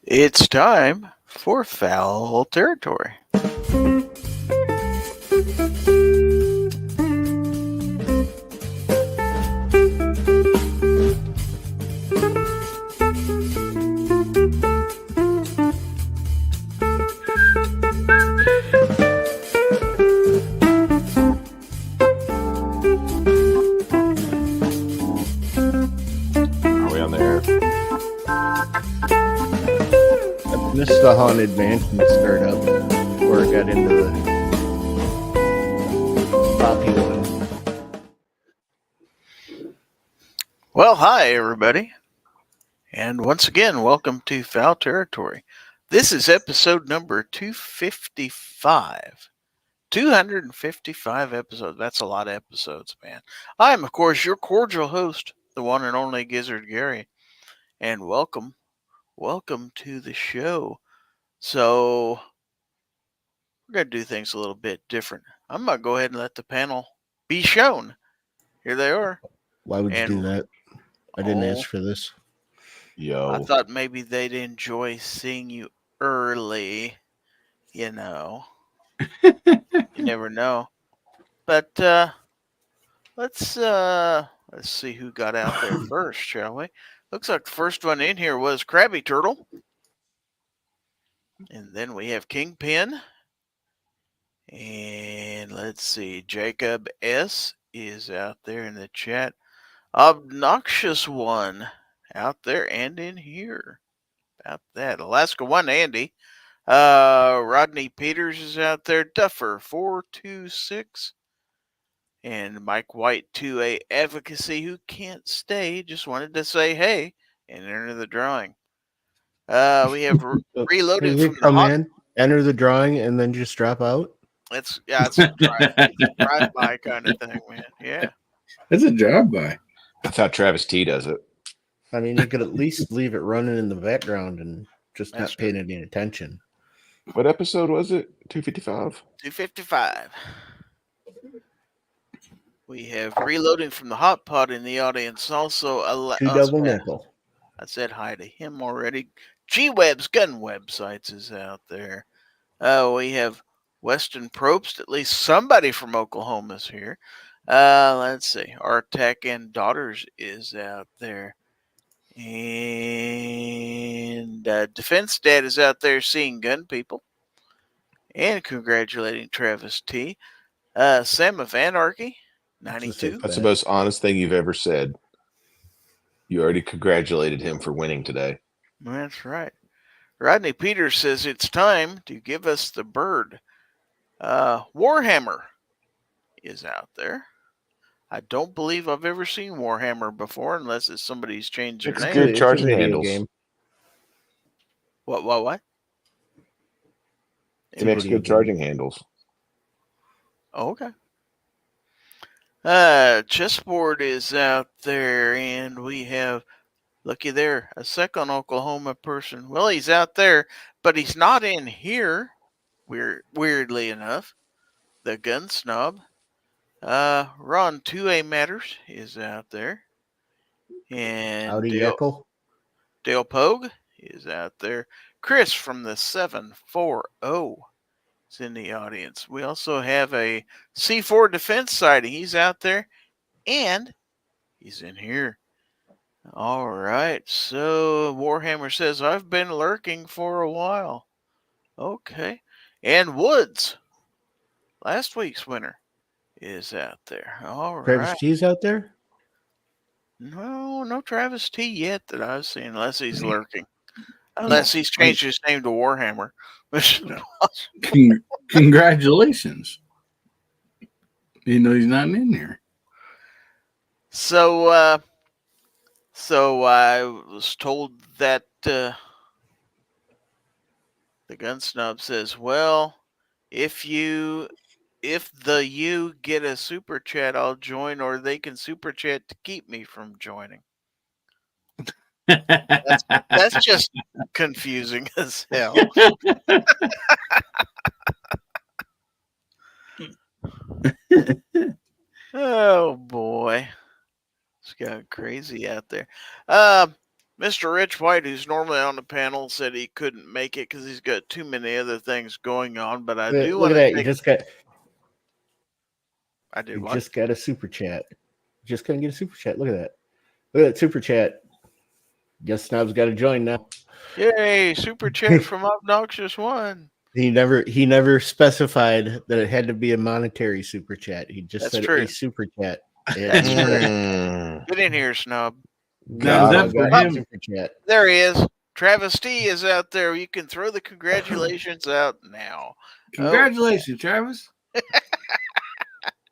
It's time for Fowl Territory. Are we on the air? This is the Haunted Mansion startup where I got into the poppy one. Well, hi, everybody. And once again, welcome to Fowl Territory. This is episode number 255. 255 episodes. That's a lot of episodes, man. I am, of course, your cordial host, the one and only Gizzard Gary. And welcome to the show. So, we're going to do things a little bit different. I'm going to go ahead and let the panel be shown. Here they are. Why would you do that? I didn't Oh. ask for this. Yo. I thought maybe they'd enjoy seeing you early, you know. You never know. But let's see who got out there first, shall we? Looks like the first one in here was Krabby Turtle. And then we have Kingpin. And let's see, Jacob S. is out there in the chat. Obnoxious One out there and in here. About that. Alaska One Andy. Rodney Peters is out there. Duffer 426. And Mike White 2A Advocacy, who can't stay, just wanted to say hey and enter the drawing. We have reloaded Does he from come the hot. in, enter the drawing, and then just drop out? It's a drive-by kind of thing, man. Yeah. That's a drive-by. That's how Travis T does it. I mean, you could at least leave it running in the background and just That's not paying any attention. What episode was it? 255? 255. We have reloading from the hot pot in the audience. Also, Two double nickel. I said hi to him already. G-Web's Gun Websites is out there. We have Weston Probst. At least somebody from Oklahoma is here. Let's see. Artec and Daughters is out there. And Defense Dad is out there seeing gun people. And congratulating Travis T. Sam of Anarchy, 92. That's the most honest thing you've ever said. You already congratulated him for winning today. That's right. Rodney Peters says it's time to give us the bird. Warhammer is out there. I don't believe I've ever seen Warhammer before, unless it's somebody's changed their It's name. good. It's charging a video handles. game. What? It makes video good game. charging handles. Oh, okay. Chessboard is out there, and we have, looky there, a second Oklahoma person. Well, he's out there, but he's not in here, weirdly enough. TheGunSnob. Ron 2A Matters is out there. And Howdy, Dale Yeckle. Pogue is out there. Chris from the 740 is in the audience. We also have a C4 Defense sighting. He's out there, and he's in here. All right. So Warhammer says, I've been lurking for a while. Okay. And Woods, last week's winner, is out there. All Travis right. T's out there? No Travis T yet that I've seen, unless he's lurking. Unless he's changed his name to Warhammer. Congratulations. You know he's not in here. So I was told that the GONSnob says, well, if you get a super chat, I'll join, or they can super chat to keep me from joining. That's just confusing as hell. Oh boy, it's got crazy out there. Mr. Mr. Rich White, who's normally on the panel, said he couldn't make it because he's got too many other things going on. But I do Look want at to that. take. I do You what? just got a super chat. Just couldn't get a super chat. Look at that. Look at that super chat. Guess Snob's got to join now. Yay! Super chat from Obnoxious One. He never specified that it had to be a monetary super chat. He just That's said true. a super chat. That's true. Mm. Get in here, Snob. Now, is that for him? Super chat. There he is. Travis T is out there. You can throw the congratulations out now. Congratulations, Travis.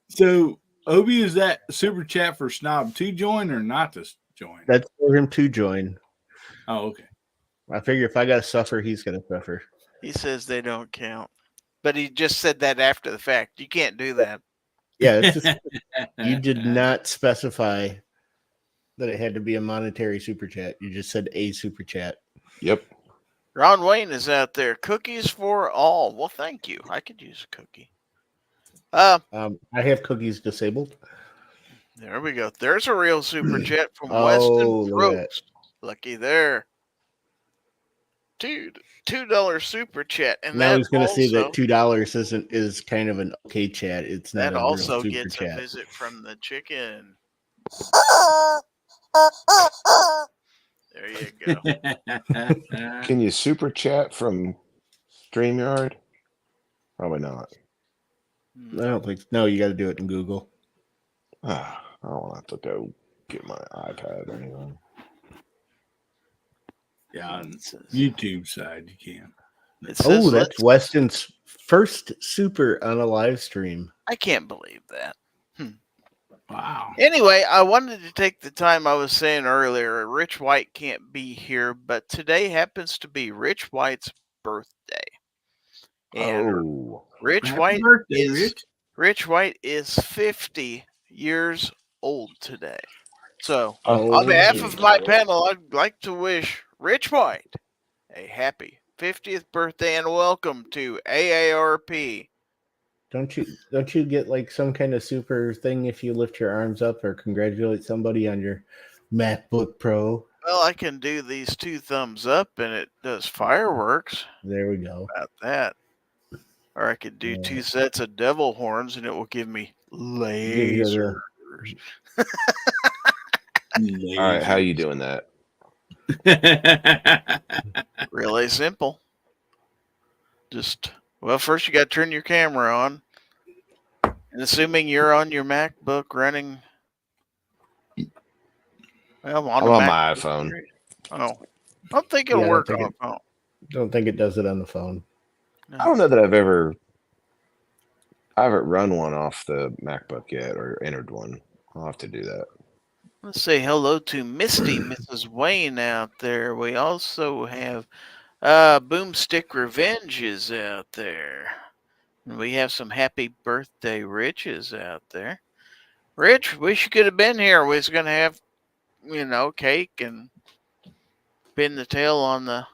So, Obi, is that super chat for Snob to join or not to join? That's for him to join. Oh, okay. I figure if I got to suffer, he's going to suffer. He says they don't count. But he just said that after the fact. You can't do that. Yeah, it's just, you did not specify that it had to be a monetary super chat. You just said a super chat. Yep. Ron Wayne is out there. Cookies for all. Well, thank you. I could use a cookie. I have cookies disabled. There we go. There's a real super chat from Oh, Weston look at Brooks. Lucky there. Dude, $2 super chat. And now that he's going to see also- that $2 is kind of an okay chat. It's not that a also real super gets chat. a visit from the chicken. There you go. Can you super chat from StreamYard? Probably not. I don't think. No, you got to do it in Google. I don't want to go get my iPad or anything. Yeah, on YouTube side, you can. It says Oh, that's let's- Weston's first super on a live stream. I can't believe that. Wow. Anyway, I wanted to take the time I was saying earlier. Rich White can't be here, but today happens to be Rich White's birthday. And Oh. Rich Happy White birthday, is Rich. Rich White is 50 years old today. So, Oh, on behalf of my panel, I'd like to wish Rich White a happy 50th birthday and welcome to AARP. Don't you get like some kind of super thing if you lift your arms up or congratulate somebody on your MacBook Pro? Well, I can do these 2 thumbs up and it does fireworks. There we go. About that. Or I could do 2 sets of devil horns and it will give me lasers. All right, how you doing that? Really simple. Well, first you got to turn your camera on. And assuming you're on your MacBook running. Well, I'm on my iPhone. Oh. I don't think it'll Yeah, I don't work think on a phone. Don't think it does it on the phone. I don't know that I haven't run one off the MacBook yet or entered one. I'll have to do that. Let's say hello to Misty, Mrs. Wayne out there. We also have Boomstick Revenge is out there. And we have some happy birthday Riches out there. Rich, wish you could have been here. We was going to have, cake and pin the tail on the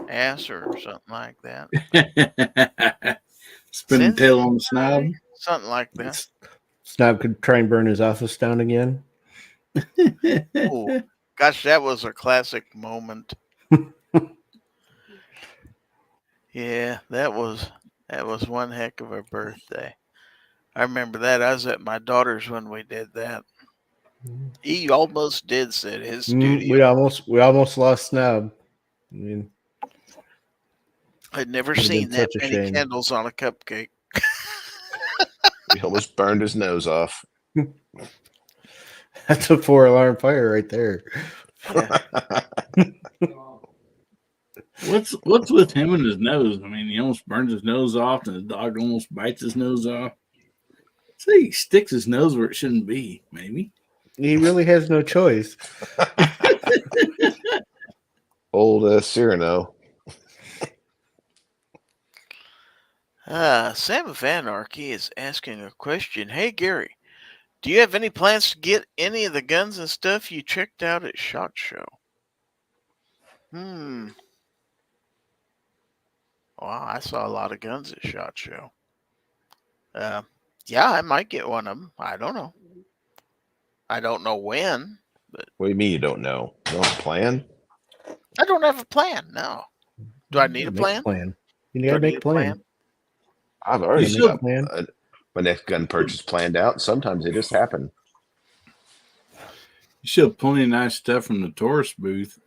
ass or something like that. Spin the tail on the snob. Something like that. Snob could try and burn his office down again. Ooh, gosh, that was a classic moment. Yeah, that was one heck of a birthday. I remember that. I was at my daughter's when we did that. He almost did set his studio. We almost lost Snob. I mean, I'd never Would've seen been that such a many shame. candles on a cupcake. He almost burned his nose off. that's a 4-alarm fire right there. What's with him and his nose? I mean, he almost burns his nose off, and the dog almost bites his nose off. So he sticks his nose where it shouldn't be. Maybe He really has no choice. Old Cyrano. Sam of Anarchy is asking a question. Hey, Gary, do you have any plans to get any of the guns and stuff you checked out at SHOT Show? Wow, I saw a lot of guns at SHOT Show. Yeah, I might get one of them. I don't know. I don't know when, but What do you mean you don't know? You don't have a plan? I don't have a plan. No. Do I need a Make a plan? plan. You Do gotta I make need a plan. I've already You got should, man. my next gun purchase planned out. Sometimes they just happen. You should have plenty of nice stuff from the tourist booth.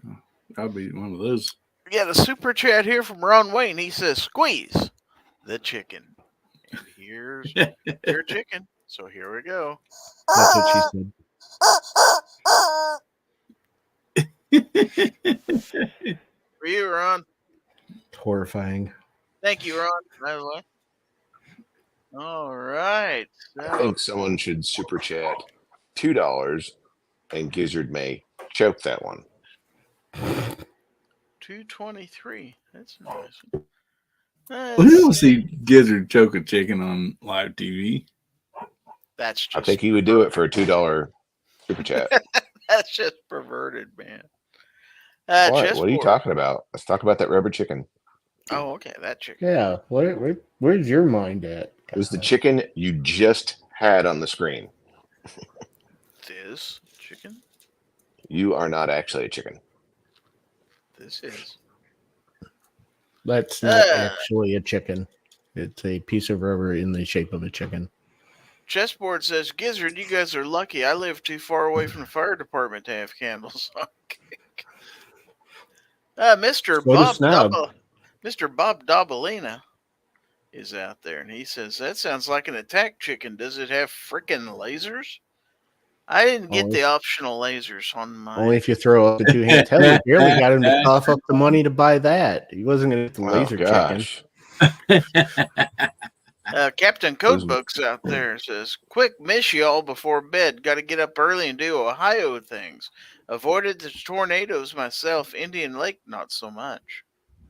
I'll be one of those. We got a super chat here from Ron Wayne. He says, "Squeeze the chicken." And here's your chicken. So here we go. That's what she said. For you, Ron. It's horrifying. Thank you, Ron, by the way. All right. I think someone should super chat $2, and Gizzard may choke that one. 223. That's nice. Well, who don't see Gizzard choke a chicken on live TV? That's just I think he would do it for a $2 super chat. that's just perverted, man. What are you Chessboard. talking about? Let's talk about that rubber chicken. Oh, okay, that chicken. Yeah. Where's your mind at? It was the chicken you just had on the screen. This chicken. You are not actually a chicken. This is. That's not actually a chicken. It's a piece of rubber in the shape of a chicken. Chessboard says, "Gizzard, you guys are lucky. I live too far away from the fire department to have candles." Mr. Bob Dabalina is out there, and he says, "That sounds like an attack chicken. Does it have frickin' lasers?" I didn't get the optional lasers on my. Only if you throw up the two-hand tether. Barely got him to cough up the money to buy that. He wasn't going to get the laser chicken. Captain Codebook's out there says, "Quick, miss y'all before bed. Got to get up early and do Ohio things. Avoided the tornadoes myself. Indian Lake, not so much."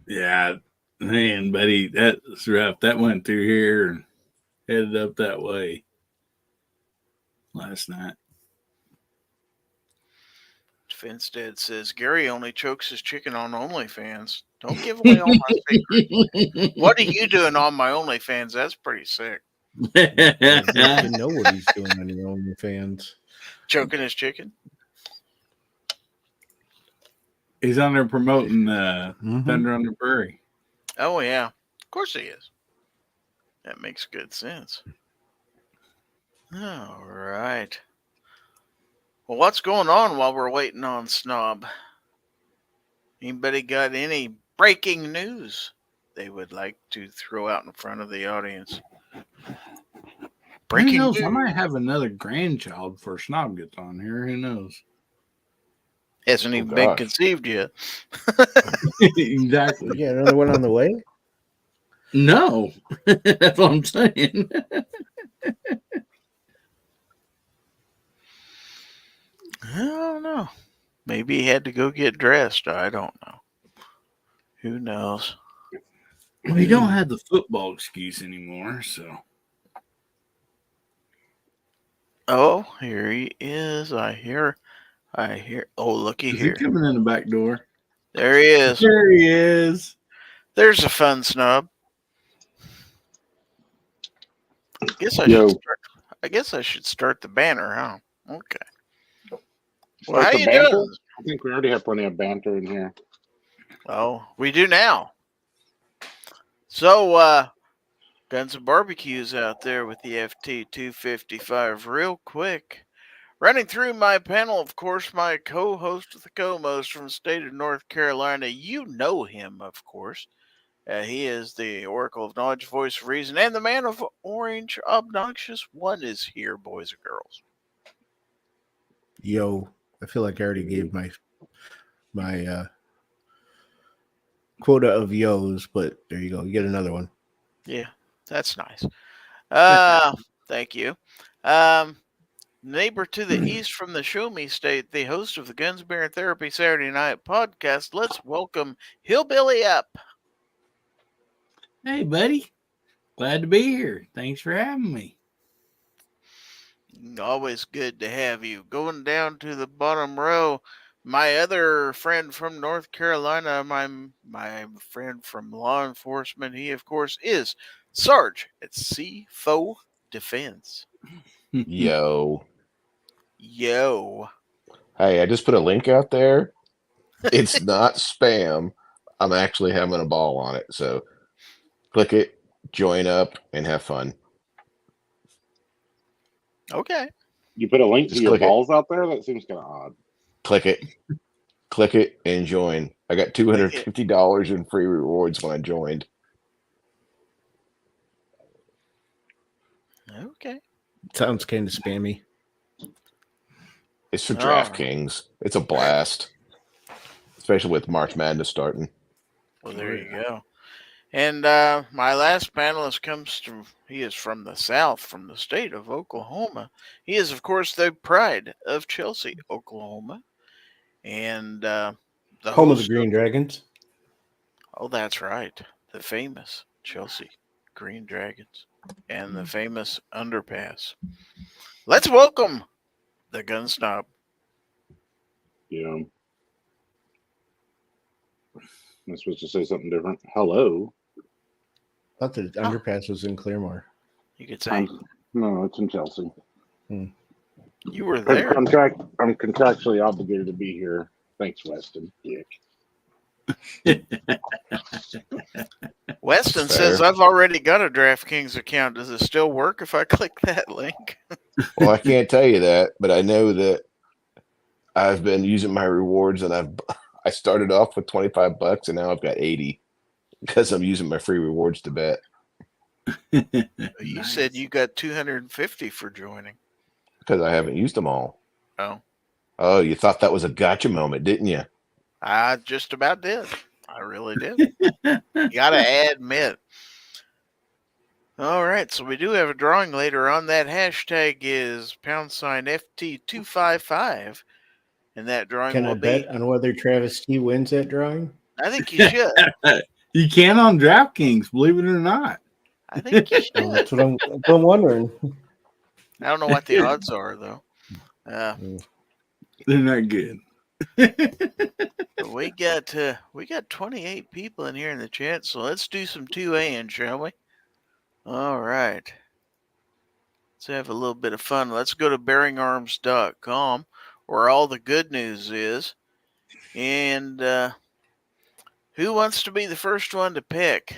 Yeah, man, buddy, that's rough. That went through here and headed up that way last night. Finstead says, "Gary only chokes his chicken on OnlyFans. Don't give away all my secrets." What are you doing on my OnlyFans? That's pretty sick. You have to know what he's doing on your OnlyFans. Choking his chicken? He's on there promoting Thunder on the Prairie. Oh, yeah. Of course he is. That makes good sense. All right. Well, what's going on while we're waiting on Snob? Anybody got any breaking news they would like to throw out in front of the audience? Breaking Who knows? news. I might have another grandchild before Snob gets on here. Who knows? Hasn't even been conceived yet. Exactly. Yeah, another one on the way? No. That's what I'm saying. I don't know. Maybe he had to go get dressed. I don't know. Who knows? We don't have the football excuse anymore, so. Oh, here he is. I hear. Oh, looky Is here. he coming in the back door? There he is. There he is. There's a fun snub. I guess I should start the banner, huh? Okay. Well, how you doing? I think we already have plenty of banter in here. Oh, we do now. So, Guns and Barbecues out there with the FT255. Real quick. Running through my panel, of course, my co-host with the co-most from the state of North Carolina. You know him, of course. He is the Oracle of Knowledge, Voice of Reason, and the Man of Orange. Obnoxious One is here, boys and girls. Yo, I feel like I already gave my quota of yos, but there you go. You get another one. Yeah, that's nice. Thank you. Neighbor to the east from the Show Me State, the host of the Guns Bear Therapy Saturday Night Podcast. Let's welcome Hillbilly Up. Hey, buddy. Glad to be here. Thanks for having me. Always good to have you. Going down to the bottom row, my other friend from North Carolina, my friend from law enforcement, he, of course, is Sarge at C4 Defense. Yo. Yo. Hey, I just put a link out there It's not spam. I'm actually having a ball on it. So click it, join up, and have fun. Okay. You put a link Just to your click it. balls out there? That seems kind of odd. Click it, and join. I got $250 in free rewards when I joined. Okay. Sounds kind of spammy. It's for Oh. DraftKings. It's a blast, especially with March Madness starting. Well, there you go. And my last panelist he is from the South, from the state of Oklahoma. He is, of course, the pride of Chelsea, Oklahoma. And the Home of the host Green Dragons. Oh, that's right. The famous Chelsea Green Dragons and the famous underpass. Let's welcome the GONSnob. Yeah. I'm supposed to say something different. Hello. I thought the underpass was in Claremore. You could say No, it's in Chelsea. you were there. I'm contractually obligated to be here. Thanks, Weston. Dick. Weston Fair. says, I've already got a DraftKings account. Does it still work if I click that link? Well, I can't tell you that, but I know that I've been using my rewards, and I started off with $25, and now I've got 80 because I'm using my free rewards to bet. You said you got 250 for joining. Because I haven't used them all. Oh, You thought that was a gotcha moment, didn't you? I just about did. I really did. You gotta admit. All right, so we do have a drawing later on. That hashtag is #FT255, and that drawing Can I will bet be. on whether Travis T wins that drawing? I think you should. You can on DraftKings, believe it or not. I think you Well, should. that's what I'm wondering. I don't know what the odds are though. They're not good. But we got 28 people in here in the chat, so let's do some 2A, shall we? All right. Let's have a little bit of fun. Let's go to bearingarms.com, where all the good news is. And who wants to be the first one to pick?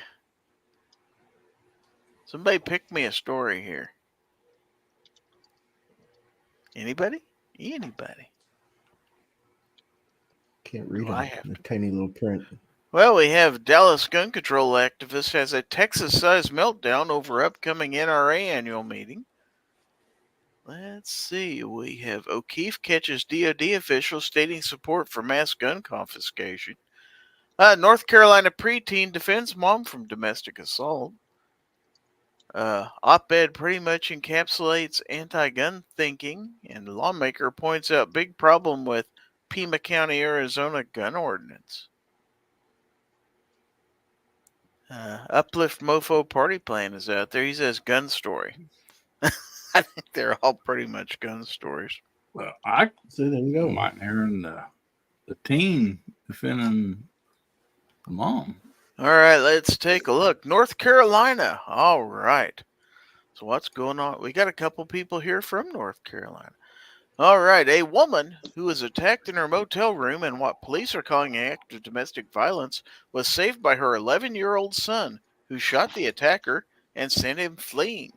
Somebody pick me a story here. Anybody? Anybody? Can't read I them have in a tiny little print. Well, we have Dallas gun control activist has a Texas-sized meltdown over upcoming NRA annual meeting. Let's see. We have O'Keefe catches DOD official stating support for mass gun confiscation. North Carolina preteen defends mom from domestic assault. Op-ed pretty much encapsulates anti-gun thinking, and lawmaker points out big problem with Pima County, Arizona gun ordinance. Uplift Mofo Party Plan is out there. He says gun story. I think they're all pretty much gun stories. Well, I So there you go. might hearing the teen defending the mom. All right, let's take a look. North Carolina. All right. So what's going on? We got a couple people here from North Carolina. All right. A woman who was attacked in her motel room in what police are calling an act of domestic violence was saved by her 11-year-old son, who shot the attacker and sent him fleeing.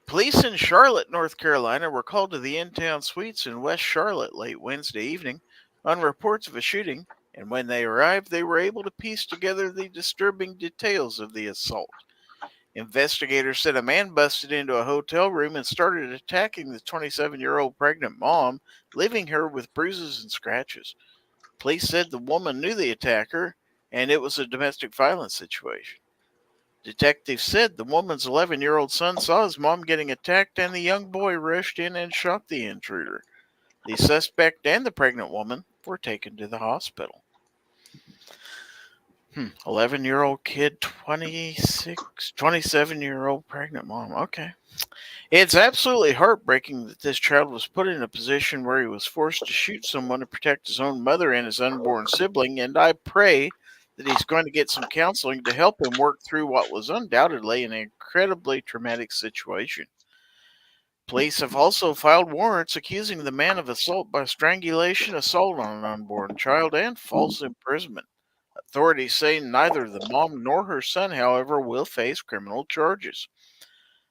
Police in Charlotte, North Carolina, were called to the in-town suites in West Charlotte late Wednesday evening on reports of a shooting, and when they arrived, they were able to piece together the disturbing details of the assault. Investigators said a man busted into a hotel room and started attacking the 27-year-old pregnant mom, leaving her with bruises and scratches. Police said the woman knew the attacker, and it was a domestic violence situation. Detectives said the woman's 11-year-old son saw his mom getting attacked, and the young boy rushed in and shot the intruder. The suspect and the pregnant woman were taken to the hospital. 11-year-old kid, 27-year-old pregnant mom. Okay. It's absolutely heartbreaking that this child was put in a position where he was forced to shoot someone to protect his own mother and his unborn sibling, and I pray that he's going to get some counseling to help him work through what was undoubtedly an incredibly traumatic situation. Police have also filed warrants accusing the man of assault by strangulation, assault on an unborn child, and false imprisonment. Authorities say neither the mom nor her son, however, will face criminal charges.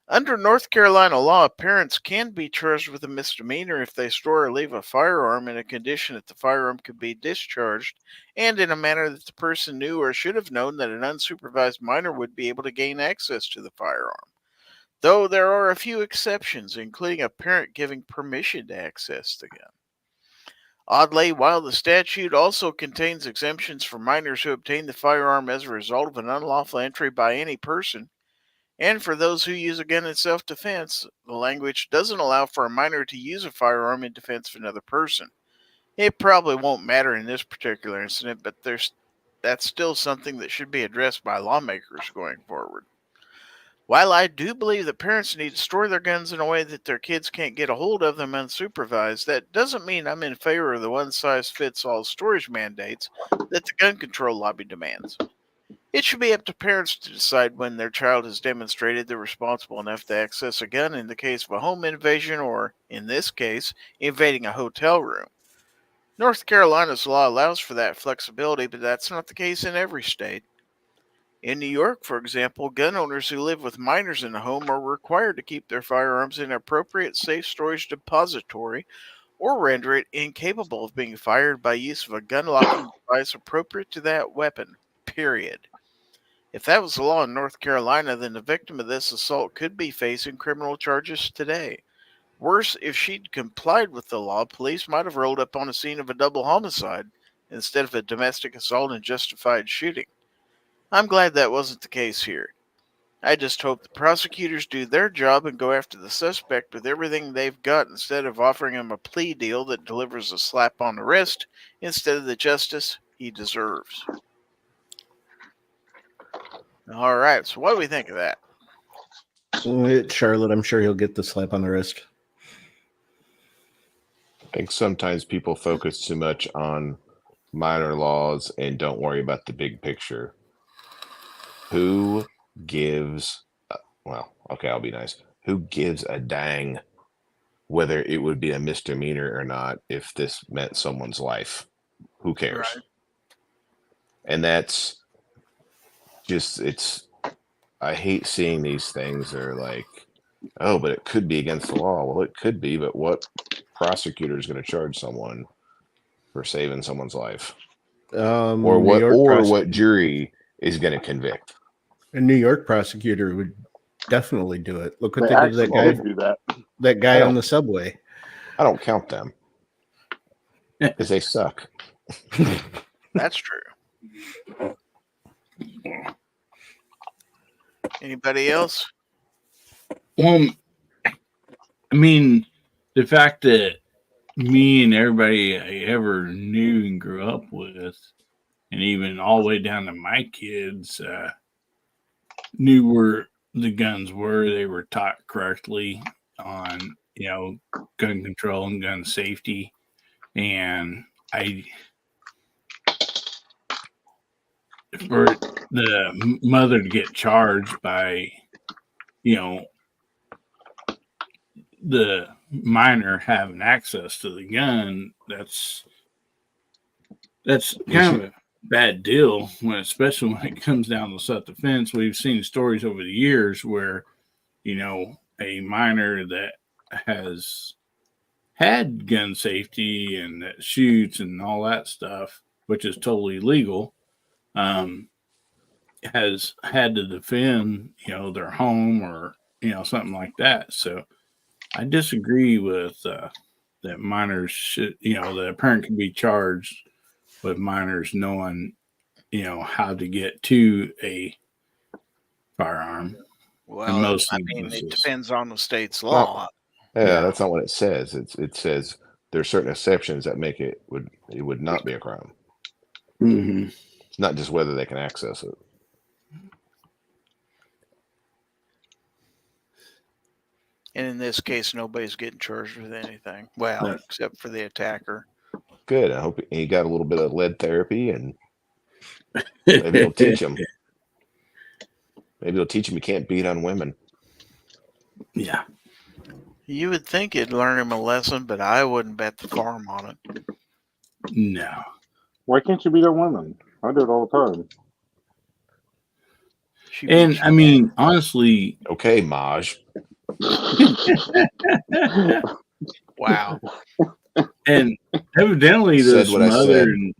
Under North Carolina law, parents can be charged with a misdemeanor if they store or leave a firearm in a condition that the firearm could be discharged and in a manner that the person knew or should have known that an unsupervised minor would be able to gain access to the firearm. Though there are a few exceptions, including a parent giving permission to access the gun. Oddly, while the statute also contains exemptions for minors who obtain the firearm as a result of an unlawful entry by any person, and for those who use a gun in self-defense, the language doesn't allow for a minor to use a firearm in defense of another person. It probably won't matter in this particular incident, but that's still something that should be addressed by lawmakers going forward. While I do believe that parents need to store their guns in a way that their kids can't get a hold of them unsupervised, that doesn't mean I'm in favor of the one-size-fits-all storage mandates that the gun control lobby demands. It should be up to parents to decide when their child has demonstrated they're responsible enough to access a gun in the case of a home invasion or, in this case, invading a hotel room. North Carolina's law allows for that flexibility, but that's not the case in every state. In New York, for example, gun owners who live with minors in the home are required to keep their firearms in an appropriate safe storage depository or render it incapable of being fired by use of a gun locking device appropriate to that weapon, period. If that was the law in North Carolina, then the victim of this assault could be facing criminal charges today. Worse, if she'd complied with the law, police might have rolled up on a scene of a double homicide instead of a domestic assault and justified shooting. I'm glad that wasn't the case here. I just hope the prosecutors do their job and go after the suspect with everything they've got instead of offering him a plea deal that delivers a slap on the wrist instead of the justice he deserves. All right, so what do we think of that? Charlotte, I'm sure he'll get the slap on the wrist. I think sometimes people focus too much on minor laws and don't worry about the big picture. Who gives, I'll be nice. Who gives a dang whether it would be a misdemeanor or not if this meant someone's life? Who cares? Right. And that's just, I hate seeing these things. They're like, oh, but it could be against the law. Well, it could be, but what prosecutor is going to charge someone for saving someone's life? Or what jury is going to convict? A New York prosecutor would definitely do it. Look what they did to that guy. Do that. That guy on the subway. I don't count them because they suck. That's true. Anybody else? I mean, the fact that me and everybody I ever knew and grew up with, and even all the way down to my kids, knew where the guns were. They were taught correctly on, gun control and gun safety. And for the mother to get charged by, the minor having access to the gun, that's kind of a bad deal, especially when it comes down to self-defense. We've seen stories over the years where, a minor that has had gun safety and that shoots and all that stuff, which is totally legal, has had to defend, their home or, something like that. So I disagree with that minors should, that a parent can be charged with minors knowing, how to get to a firearm. Well, it depends on the state's law. That's not what it says. It says there are certain exceptions that make it would not be a crime. Mm-hmm. It's not just whether they can access it. And in this case, nobody's getting charged with anything. Well, except for the attacker. Good. I hope he got a little bit of lead therapy, and maybe it'll teach him. Maybe it'll teach him you can't beat on women. Yeah. You would think it'd learn him a lesson, but I wouldn't bet the farm on it. No. Why can't you be that woman? I do it all the time. She And beats I mean, honestly, Okay, Maj. wow. and evidently Said this what I mother said.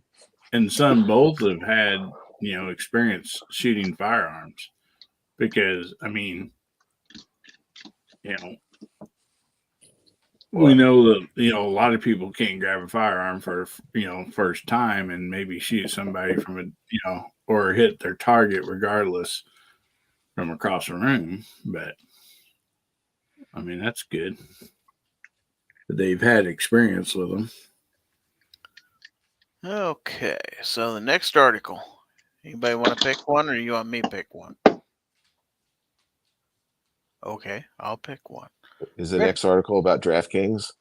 and son both have had, experience shooting firearms. Because, I mean, we know that, a lot of people can't grab a firearm for, first time and maybe shoot somebody from or hit their target regardless from across the room. But, I mean, that's good. They've had experience with them. Okay, so the next article. Anybody want to pick one, or you want me to pick one? Okay, I'll pick one. Is the next article about DraftKings?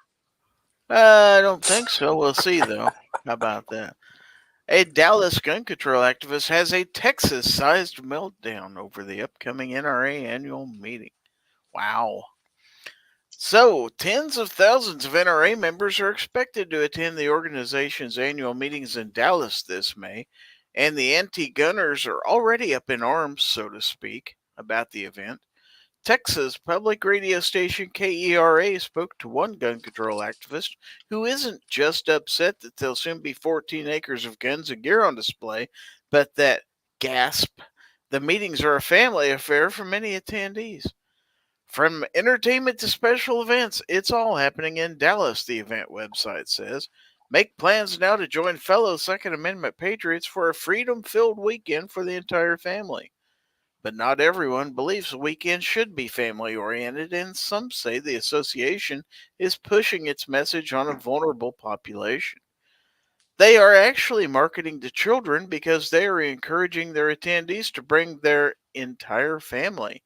I don't think so. We'll see, though. How about that? A Dallas gun control activist has a Texas-sized meltdown over the upcoming NRA annual meeting. Wow. So, tens of thousands of NRA members are expected to attend the organization's annual meetings in Dallas this May, and the anti-gunners are already up in arms, so to speak, about the event. Texas public radio station KERA spoke to one gun control activist who isn't just upset that there'll soon be 14 acres of guns and gear on display, but that, gasp, the meetings are a family affair for many attendees. From entertainment to special events, it's all happening in Dallas, the event website says. Make plans now to join fellow Second Amendment patriots for a freedom-filled weekend for the entire family. But not everyone believes the weekend should be family-oriented, and some say the association is pushing its message on a vulnerable population. They are actually marketing to children because they are encouraging their attendees to bring their entire family.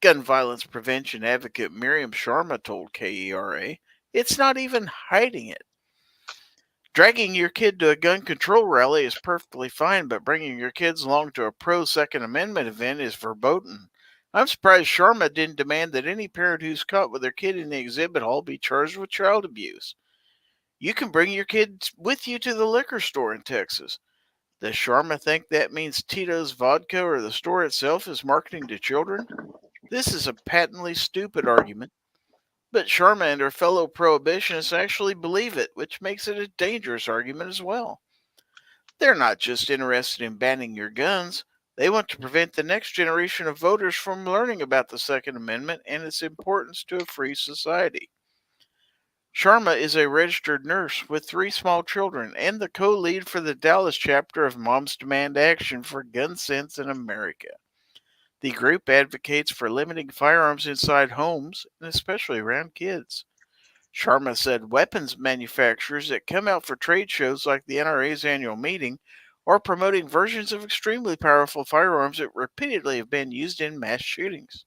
Gun violence prevention advocate Miriam Sharma told KERA, "It's not even hiding it. Dragging your kid to a gun control rally is perfectly fine, but bringing your kids along to a pro-Second Amendment event is verboten. I'm surprised Sharma didn't demand that any parent who's caught with their kid in the exhibit hall be charged with child abuse. You can bring your kids with you to the liquor store in Texas. Does Sharma think that means Tito's Vodka or the store itself is marketing to children? This is a patently stupid argument. But Sharma and her fellow prohibitionists actually believe it, which makes it a dangerous argument as well. They're not just interested in banning your guns, they want to prevent the next generation of voters from learning about the Second Amendment and its importance to a free society. Sharma is a registered nurse with 3 small children and the co-lead for the Dallas chapter of Moms Demand Action for Gun Sense in America. The group advocates for limiting firearms inside homes, and especially around kids. Sharma said weapons manufacturers that come out for trade shows like the NRA's annual meeting are promoting versions of extremely powerful firearms that repeatedly have been used in mass shootings.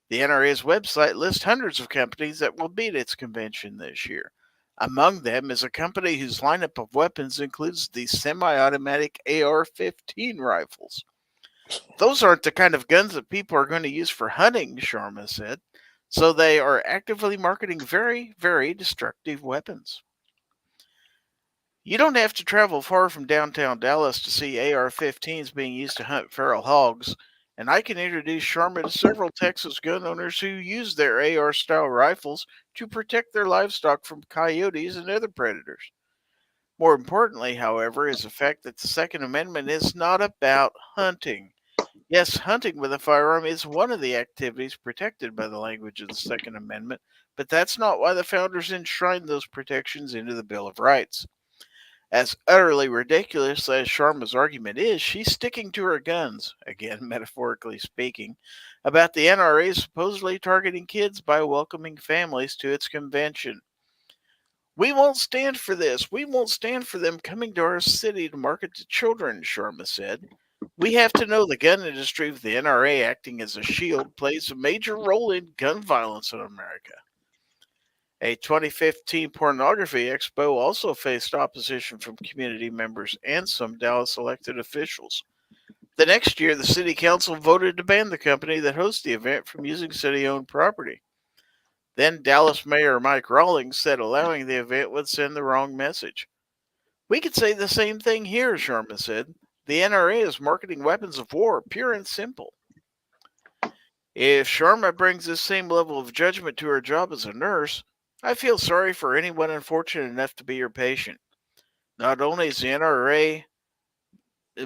The NRA's website lists hundreds of companies that will be at its convention this year. Among them is a company whose lineup of weapons includes the semi-automatic AR-15 rifles. Those aren't the kind of guns that people are going to use for hunting, Sharma said. So they are actively marketing very, very destructive weapons. You don't have to travel far from downtown Dallas to see AR-15s being used to hunt feral hogs, and I can introduce Sharma to several Texas gun owners who use their AR-style rifles to protect their livestock from coyotes and other predators. More importantly, however, is the fact that the Second Amendment is not about hunting. Yes, hunting with a firearm is one of the activities protected by the language of the Second Amendment, but that's not why the founders enshrined those protections into the Bill of Rights. As utterly ridiculous as Sharma's argument is, she's sticking to her guns, again metaphorically speaking, about the NRA supposedly targeting kids by welcoming families to its convention. We won't stand for this. We won't stand for them coming to our city to market to children, Sharma said. We have to know the gun industry, with the NRA acting as a shield, plays a major role in gun violence in America. A 2015 pornography expo also faced opposition from community members and some Dallas elected officials. The next year, the city council voted to ban the company that hosts the event from using city-owned property. Then Dallas Mayor Mike Rawlings said allowing the event would send the wrong message. We could say the same thing here, Sharma said. The NRA is marketing weapons of war, pure and simple. If Sharma brings this same level of judgment to her job as a nurse, I feel sorry for anyone unfortunate enough to be your patient. Not only is the NRA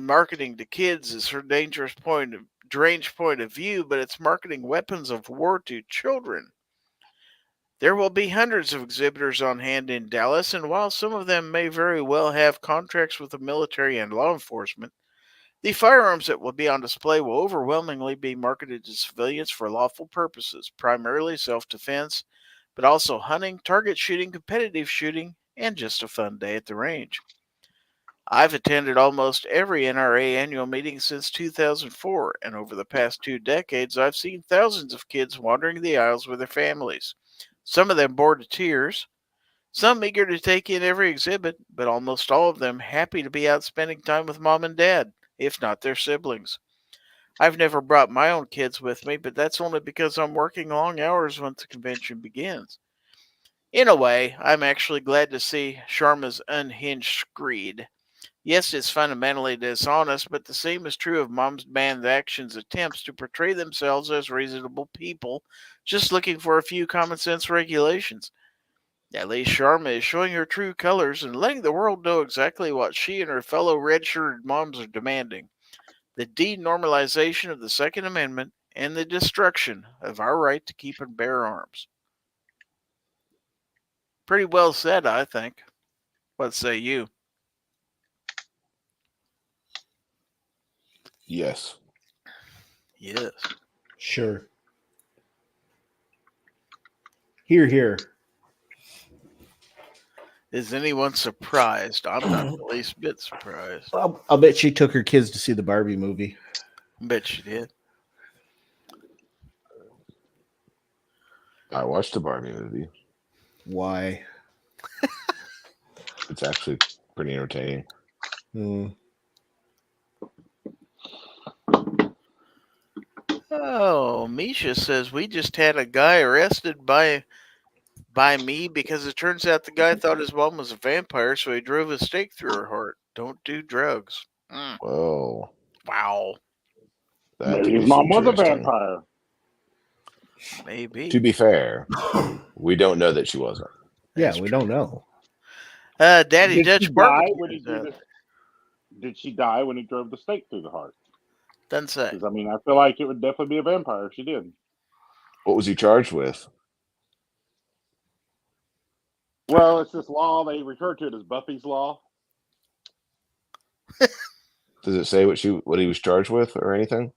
marketing to kids as her deranged point of view, but it's marketing weapons of war to children. There will be hundreds of exhibitors on hand in Dallas, and while some of them may very well have contracts with the military and law enforcement, the firearms that will be on display will overwhelmingly be marketed to civilians for lawful purposes, primarily self-defense, but also hunting, target shooting, competitive shooting, and just a fun day at the range. I've attended almost every NRA annual meeting since 2004, and over the past 2 decades, I've seen thousands of kids wandering the aisles with their families. Some of them bored to tears, some eager to take in every exhibit, but almost all of them happy to be out spending time with mom and dad, if not their siblings. I've never brought my own kids with me, but that's only because I'm working long hours once the convention begins. In a way, I'm actually glad to see Sharma's unhinged screed. Yes, it's fundamentally dishonest, but the same is true of Mom's Band Action's attempts to portray themselves as reasonable people, just looking for a few common sense regulations. At least Sharma is showing her true colors and letting the world know exactly what she and her fellow red-shirted moms are demanding: the denormalization of the Second Amendment and the destruction of our right to keep and bear arms. Pretty well said, I think. What say you? Yes. Yes. Sure. Here. Is anyone surprised? I'm not the least bit surprised. I'll bet she took her kids to see the Barbie movie. I bet she did. I watched the Barbie movie. Why? It's actually pretty entertaining. Oh, Misha says we just had a guy arrested by me because it turns out the guy thought his mom was a vampire, so he drove a stake through her heart. Don't do drugs. Whoa. Wow. That Maybe could his be mom was a interesting. vampire. Maybe. To be fair, we don't know that she wasn't. Yeah, That's we true. don't know. Daddy Did Dutch she die Barbecue. when he Did she die when he drove the stake through the heart? Doesn't say. Because I mean, I feel like it would definitely be a vampire if she did. What was he charged with? Well, it's this law they refer to it as Buffy's law. Does it say what he was charged with or anything?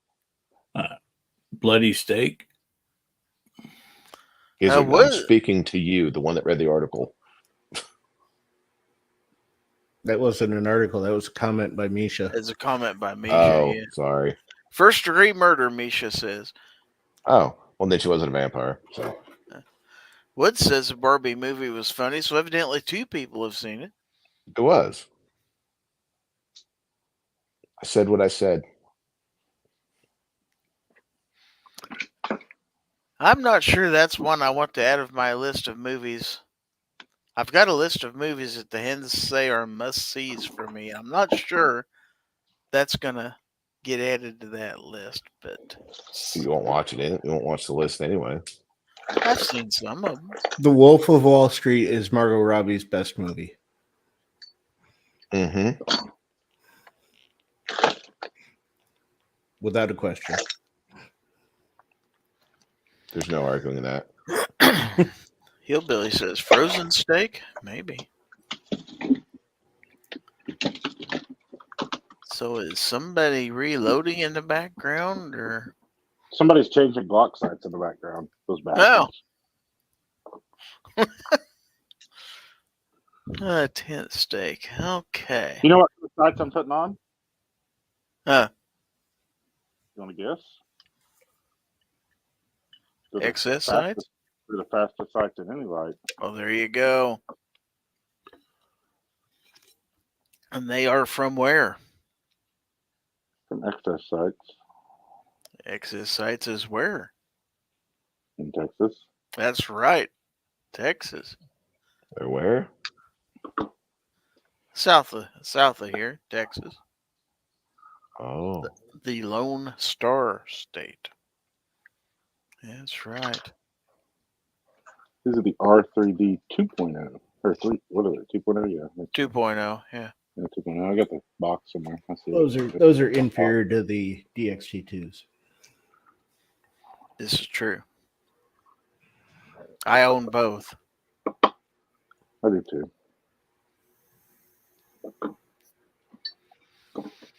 Bloody steak. I'm speaking to you, the one that read the article. That wasn't an article. That was a comment by Misha. It's a comment by Misha. Oh, Yeah. sorry. First degree murder, Misha says. Oh, well, then she wasn't a vampire. So. Wood says the Barbie movie was funny, so evidently 2 people have seen it. It was. I said what I said. I'm not sure that's one I want to add of my list of movies. I've got a list of movies that the hens say are must-sees for me. I'm not sure that's going to get added to that list, but You won't watch it. You won't watch the list anyway. I've seen some of them. The Wolf of Wall Street is Margot Robbie's best movie. Mm-hmm. Without a question. There's no arguing that. Hillbilly says frozen steak? Maybe. So is somebody reloading in the background, or Somebody's changing Glock sights in the background. Those bastards. tent steak? Okay. You know what sights I'm putting on? Huh? You want to guess? Excess sights? They're the fastest sights in any light. Oh, there you go. And they are from where? From excess sights Excess sights is where? in Texas. That's right. Texas. Or where? South of here, Texas. Oh. The Lone Star State. That's right. These are the R3D 2.0 or 3. What are they? 2.0? Yeah. 2.0, yeah. Yeah, 2.0. I got the box somewhere. I see Those are inferior to the DXT2s. This is true. I own both. I do too.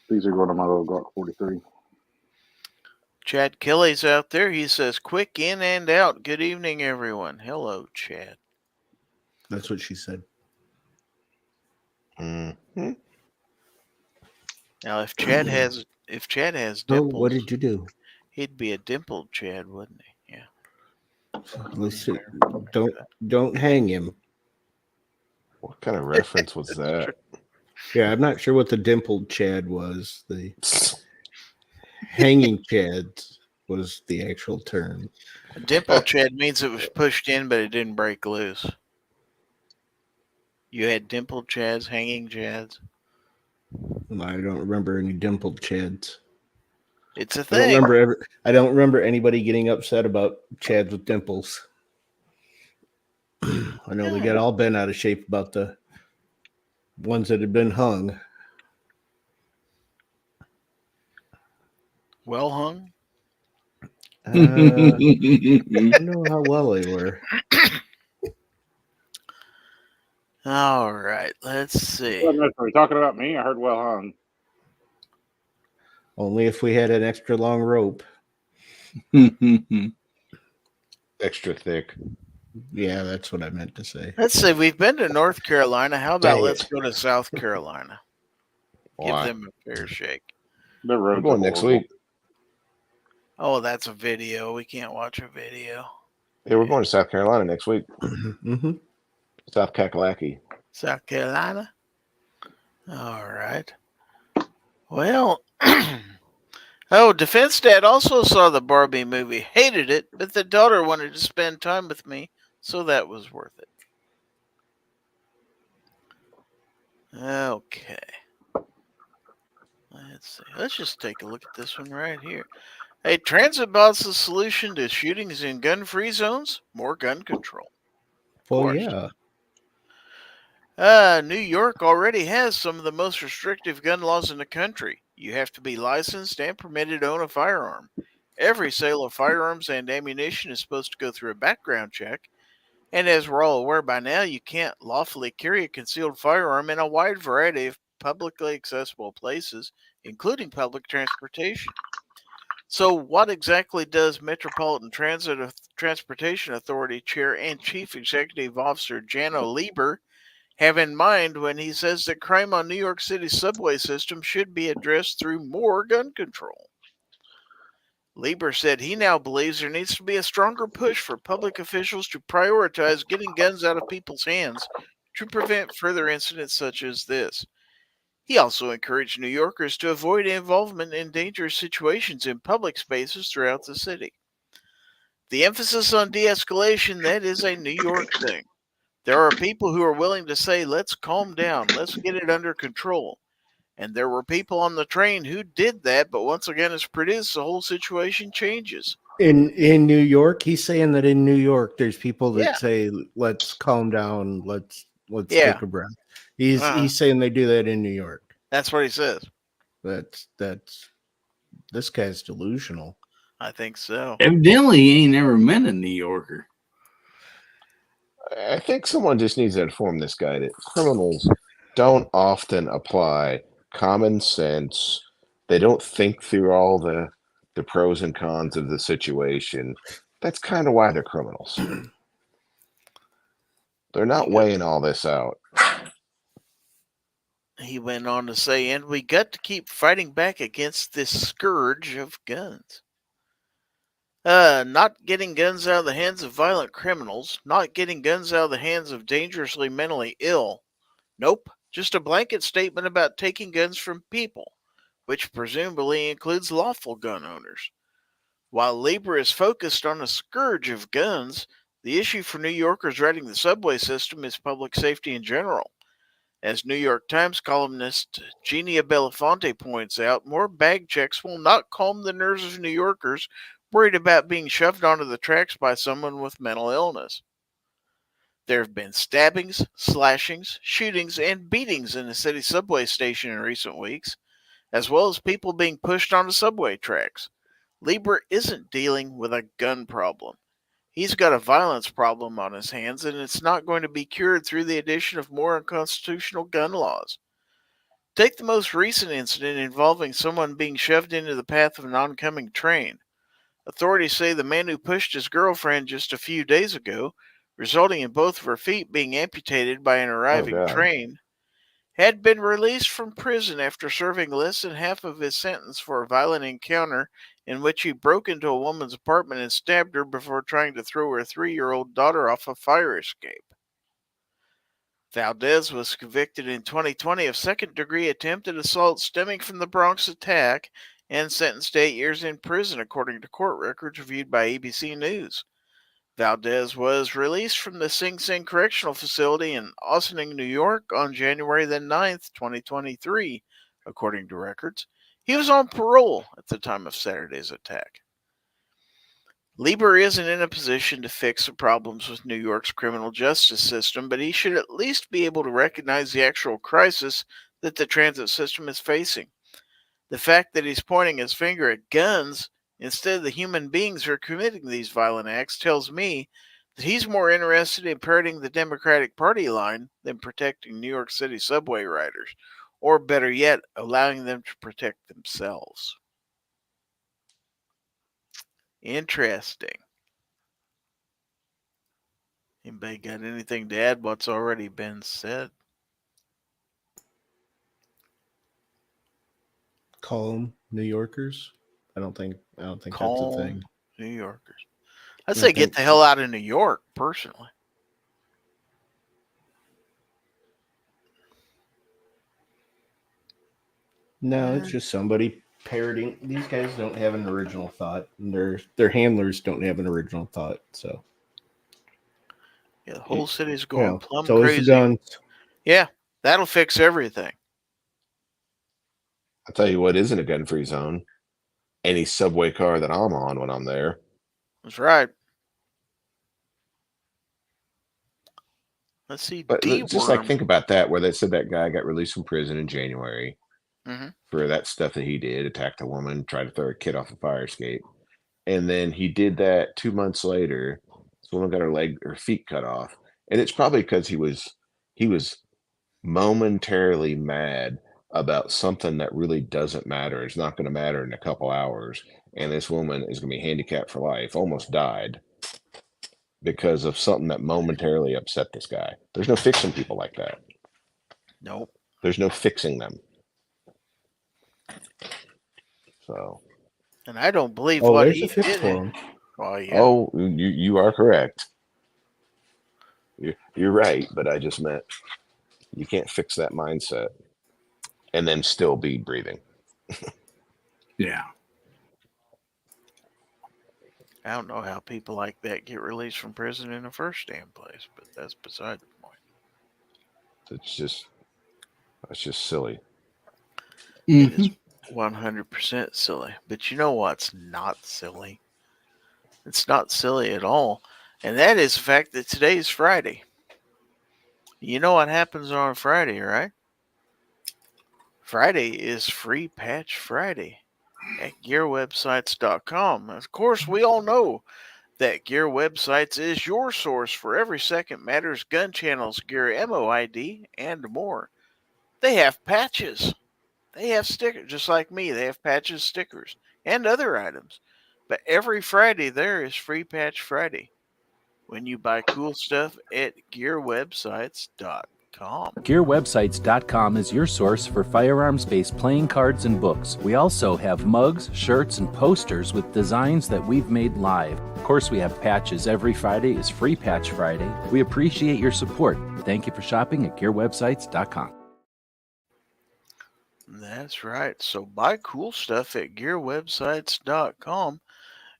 These are going to my little Glock 43. Chad Kelly's out there. He says, quick in and out. Good evening, everyone. Hello, Chad. That's what she said. Mm-hmm. Now, if Chad has Oh, dimples, what did you do? he'd be a dimpled Chad, wouldn't he? Yeah. Listen, don't hang him. What kind of reference was that? Yeah, I'm not sure what the dimpled Chad was. The hanging Chad was the actual term. A dimpled Chad means it was pushed in, but it didn't break loose. You had dimpled Chads, hanging Chads. I don't remember any dimpled Chads. It's a I thing. I don't remember anybody getting upset about Chads with dimples. I know we got all bent out of shape about the ones that had been hung. Well hung? I don't know how well they were. All right, let's see. Are we talking about me? I heard well hung. Only if we had an extra long rope. Extra thick. Yeah, that's what I meant to say. Let's see. We've been to North Carolina. How about Dang let's it. go to South Carolina? Give Why? them a fair shake. The roads We're going are next horrible. week. Oh, that's a video. We can't watch a video. Yeah, we're going to South Carolina next week. Mm-hmm. South Kakalaki. South Carolina? All right. Well, Defense Dad also saw the Barbie movie, hated it, but the daughter wanted to spend time with me, so that was worth it. Okay. Let's see. Let's just take a look at this one right here. Hey, transit bot's the solution to shootings in gun-free zones? More gun control. Well, course. yeah. New York already has some of the most restrictive gun laws in the country. You have to be licensed and permitted to own a firearm. Every sale of firearms and ammunition is supposed to go through a background check. And as we're all aware by now, you can't lawfully carry a concealed firearm in a wide variety of publicly accessible places, including public transportation. So what exactly does Metropolitan Transportation Authority Chair and Chief Executive Officer Jano Lieber have in mind when he says that crime on New York City's subway system should be addressed through more gun control? Lieber said he now believes there needs to be a stronger push for public officials to prioritize getting guns out of people's hands to prevent further incidents such as this. He also encouraged New Yorkers to avoid involvement in dangerous situations in public spaces throughout the city. The emphasis on de-escalation, that is a New York thing. There are people who are willing to say, let's calm down, let's get it under control. And there were people on the train who did that, but once again, as produced, the whole situation changes. In New York, he's saying that in New York, there's people that say, let's calm down, let's take a breath. He's saying they do that in New York. That's what he says. That's this guy's delusional. I think so. Evidently, he ain't never met a New Yorker. I think someone just needs to inform this guy that criminals don't often apply common sense. They don't think through all the pros and cons of the situation. That's kind of why they're criminals. They're not weighing all this out. He went on to say, and we got to keep fighting back against this scourge of guns. Not getting guns out of the hands of violent criminals, not getting guns out of the hands of dangerously mentally ill. Nope, just a blanket statement about taking guns from people, which presumably includes lawful gun owners. While Lieber is focused on a scourge of guns, The issue for New Yorkers riding the subway system is public safety in general. As New York Times columnist Genia Belafonte points out, more bag checks will not calm the nerves of New Yorkers worried about being shoved onto the tracks by someone with mental illness. There have been stabbings, slashings, shootings, and beatings in the city subway station in recent weeks, as well as people being pushed onto subway tracks. Lieber isn't dealing with a gun problem. He's got a violence problem on his hands, and it's not going to be cured through the addition of more unconstitutional gun laws. Take the most recent incident involving someone being shoved into the path of an oncoming train. Authorities say the man who pushed his girlfriend just a few days ago, resulting in both of her feet being amputated by an arriving train, had been released from prison after serving less than half of his sentence for a violent encounter in which he broke into a woman's apartment and stabbed her before trying to throw her 3-year-old daughter off a fire escape. Valdez was convicted in 2020 of second-degree attempted assault stemming from the Bronx attack and sentenced to 8 years in prison, according to court records reviewed by ABC News. Valdez was released from the Sing Sing Correctional Facility in Ossining, New York on January the 9th, 2023, according to records. He was on parole at the time of Saturday's attack. Lieber isn't in a position to fix the problems with New York's criminal justice system, but he should at least be able to recognize the actual crisis that the transit system is facing. The fact that he's pointing his finger at guns instead of the human beings who are committing these violent acts tells me that he's more interested in parroting the Democratic Party line than protecting New York City subway riders, or better yet, allowing them to protect themselves. Interesting. Anybody got anything to add what's already been said? Calm New Yorkers. I don't think Calm that's a thing. New Yorkers. I'd say get the hell out of New York, personally. No, it's just somebody parroting. These guys don't have an original thought, and their handlers don't have an original thought. So yeah, the whole city's going plumb so crazy. The guns. Yeah, that'll fix everything. I'll tell you what isn't a gun-free zone. Any subway car that I'm on when I'm there. That's right. Let's see. But just like think about that, where they said that guy got released from prison in January for that stuff that he did, attacked a woman, tried to throw a kid off a fire escape. And then he did that 2 months later. This woman got her feet cut off. And it's probably because he was momentarily mad about something that really doesn't matter. It's not going to matter in a couple hours. And this woman is going to be handicapped for life, almost died because of something that momentarily upset this guy. There's no fixing people like that. Nope. There's no fixing them. So. And I don't believe what he did. For him. Oh, yeah. Oh, you are correct. You're right, but I just meant you can't fix that mindset and then still be breathing. Yeah. I don't know how people like that get released from prison in the first damn place, but that's beside the point. That's just silly. It is 100% silly. But you know what's not silly? It's not silly at all. And that is the fact that today is Friday. You know what happens on Friday, right? Friday is Free Patch Friday at gearwebsites.com. Of course, we all know that Gear Websites is your source for every Second Matters gun channels, gear MOID, and more. They have patches. They have stickers, just like me. They have patches, stickers, and other items. But every Friday there is Free Patch Friday when you buy cool stuff at gearwebsites.com. GearWebsites.com is your source for firearms-based playing cards and books. We also have mugs, shirts, and posters with designs that we've made live. Of course, we have patches. Every Friday is Free Patch Friday. We appreciate your support. Thank you for shopping at GearWebsites.com. That's right. So buy cool stuff at gearwebsites.com.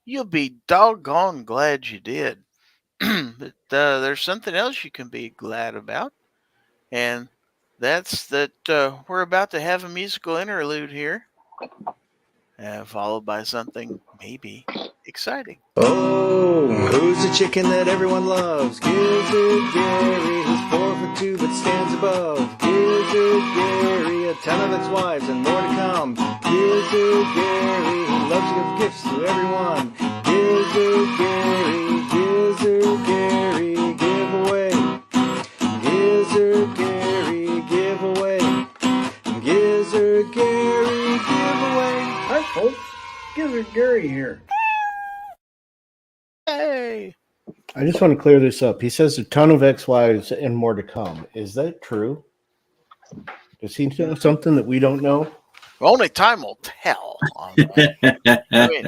You'll be doggone glad you did. But there's something else you can be glad about, and that's that we're about to have a musical interlude here, followed by something maybe exciting. Oh, who's the chicken that everyone loves? Gizzard Gary, who's 4'2" but stands above. Gizzard Gary, a ton of ex-wives and more to come. Gizzard Gary, who loves to give gifts to everyone. Gizzard Gary, giveaway. Gizzard Gary, giveaway. Gizzard Gary, giveaway. Hi, folks. Gizzard Gary here. Hey! I just want to clear this up. He says a ton of ex-wives and more to come. Is that true? Does he know something that we don't know? Only time will tell on that. I mean,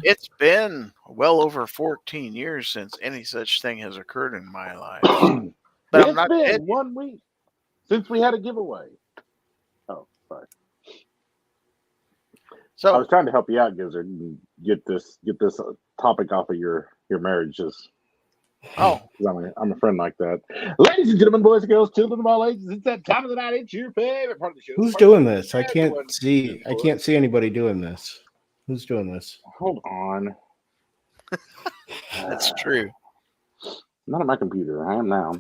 it's been well over 14 years since any such thing has occurred in my life. But I'm not been dead. 1 week since we had a giveaway. Oh, sorry. So I was trying to help you out, Gizzard, and get this topic off of your marriages. Oh, I'm a friend like that. Ladies and gentlemen, boys and girls, children of all ages, it's that time of the night. It's your favorite part of the show. Who's doing this? I can't see anybody doing this. Who's doing this? Hold on. that's true. Not on my computer. I am now.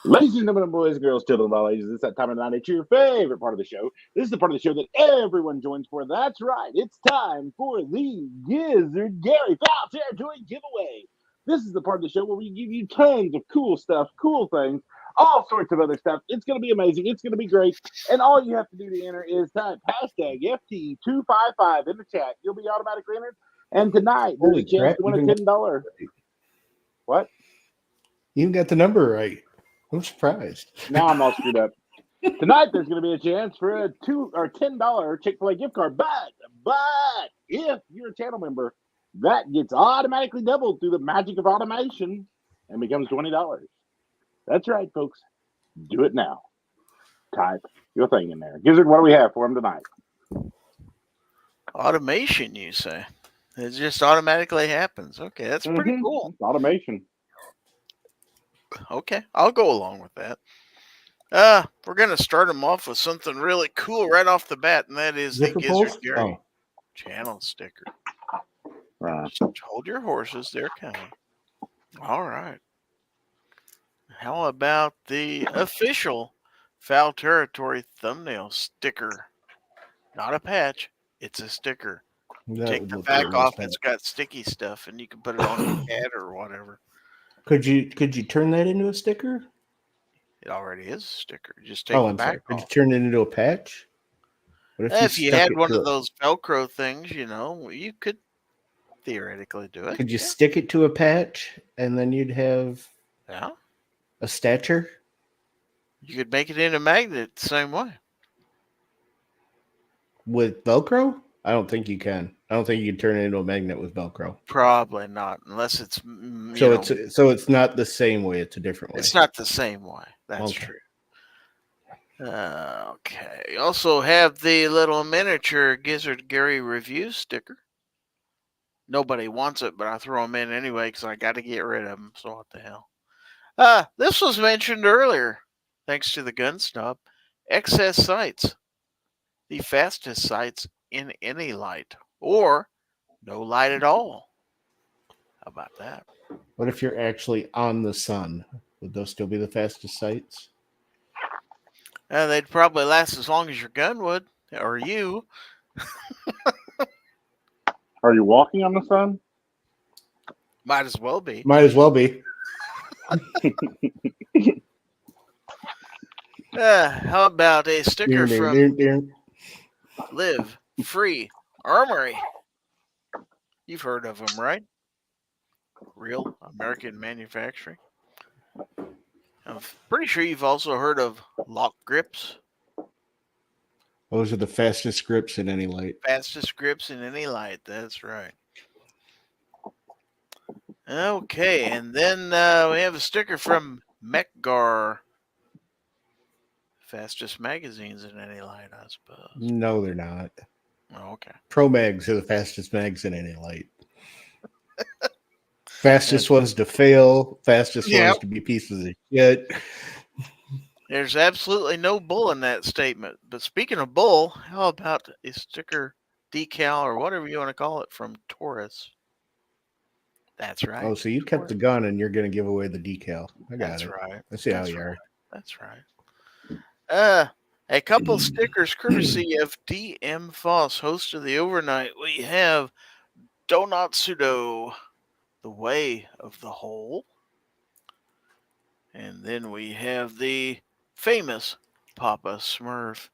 Ladies and gentlemen, boys and girls, children of all ages, it's that time of the night. It's your favorite part of the show. This is the part of the show that everyone joins for. That's right. It's time for the Gizzard Gary Fowl Territory giveaway. This is the part of the show where we give you tons of cool stuff, cool things, all sorts of other stuff. It's going to be amazing. It's going to be great. And all you have to do to enter is type hashtag FT255 in the chat. You'll be automatically entered. And tonight, there's a chance to win a $10. What? You got the number right. I'm surprised. Now I'm all screwed up. Tonight, there's going to be a chance for a $10 Chick-fil-A gift card. But if you're a channel member, that gets automatically doubled through the magic of automation and becomes $20. That's right, folks. Do it now. Type your thing in there. Gizzard, what do we have for him tonight? Automation, you say? It just automatically happens. Okay, that's pretty cool. It's automation. Okay, I'll go along with that. We're going to start them off with something really cool right off the bat, and that is the Gizzard Gary channel sticker. Just hold your horses. They're coming. All right. How about the official Fowl Territory thumbnail sticker? Not a patch. It's a sticker. Take the back off. It's got sticky stuff, and you can put it on your head or whatever. Could you turn that into a sticker? It already is a sticker. Just take the back off. Could you turn it into a patch? What if you had one of those Velcro things, you could theoretically do it. Could you stick it to a patch and then you'd have a stature? You could make it into a magnet the same way. With Velcro? I don't think you can. I don't think you can turn it into a magnet with Velcro. Probably not, unless it's so it's not the same way. It's a different way. It's not the same way. That's true. Okay. You also have the little miniature Gizzard Gary review sticker. Nobody wants it, but I throw them in anyway because I got to get rid of them. So what the hell? This was mentioned earlier, thanks to the GORN. Excess sights, the fastest sights in any light, or no light at all. How about that? What if you're actually on the sun? Would those still be the fastest sights? They'd probably last as long as your gun would, or you. Are you walking on the sun? Might as well be. Might as well be. How about a sticker from Live Free Armory? You've heard of them, right? Real American manufacturing. I'm pretty sure you've also heard of lock grips. Those are the fastest grips in any light. Fastest grips in any light. That's right. Okay, and then we have a sticker from MechGar. Fastest magazines in any light, I suppose. No, they're not. Oh, okay. Pro mags are the fastest mags in any light. Fastest ones to fail. Fastest ones to be pieces of shit. There's absolutely no bull in that statement. But speaking of bull, how about a sticker decal or whatever you want to call it from Taurus? That's right. Oh, so you kept the gun and you're going to give away the decal. I got That's it. right. I see how you are. That's right. A couple stickers courtesy of DM Foss, host of the Overnight. We have Donatsudo, the Way of the Hole. And then we have the famous Papa Smurf.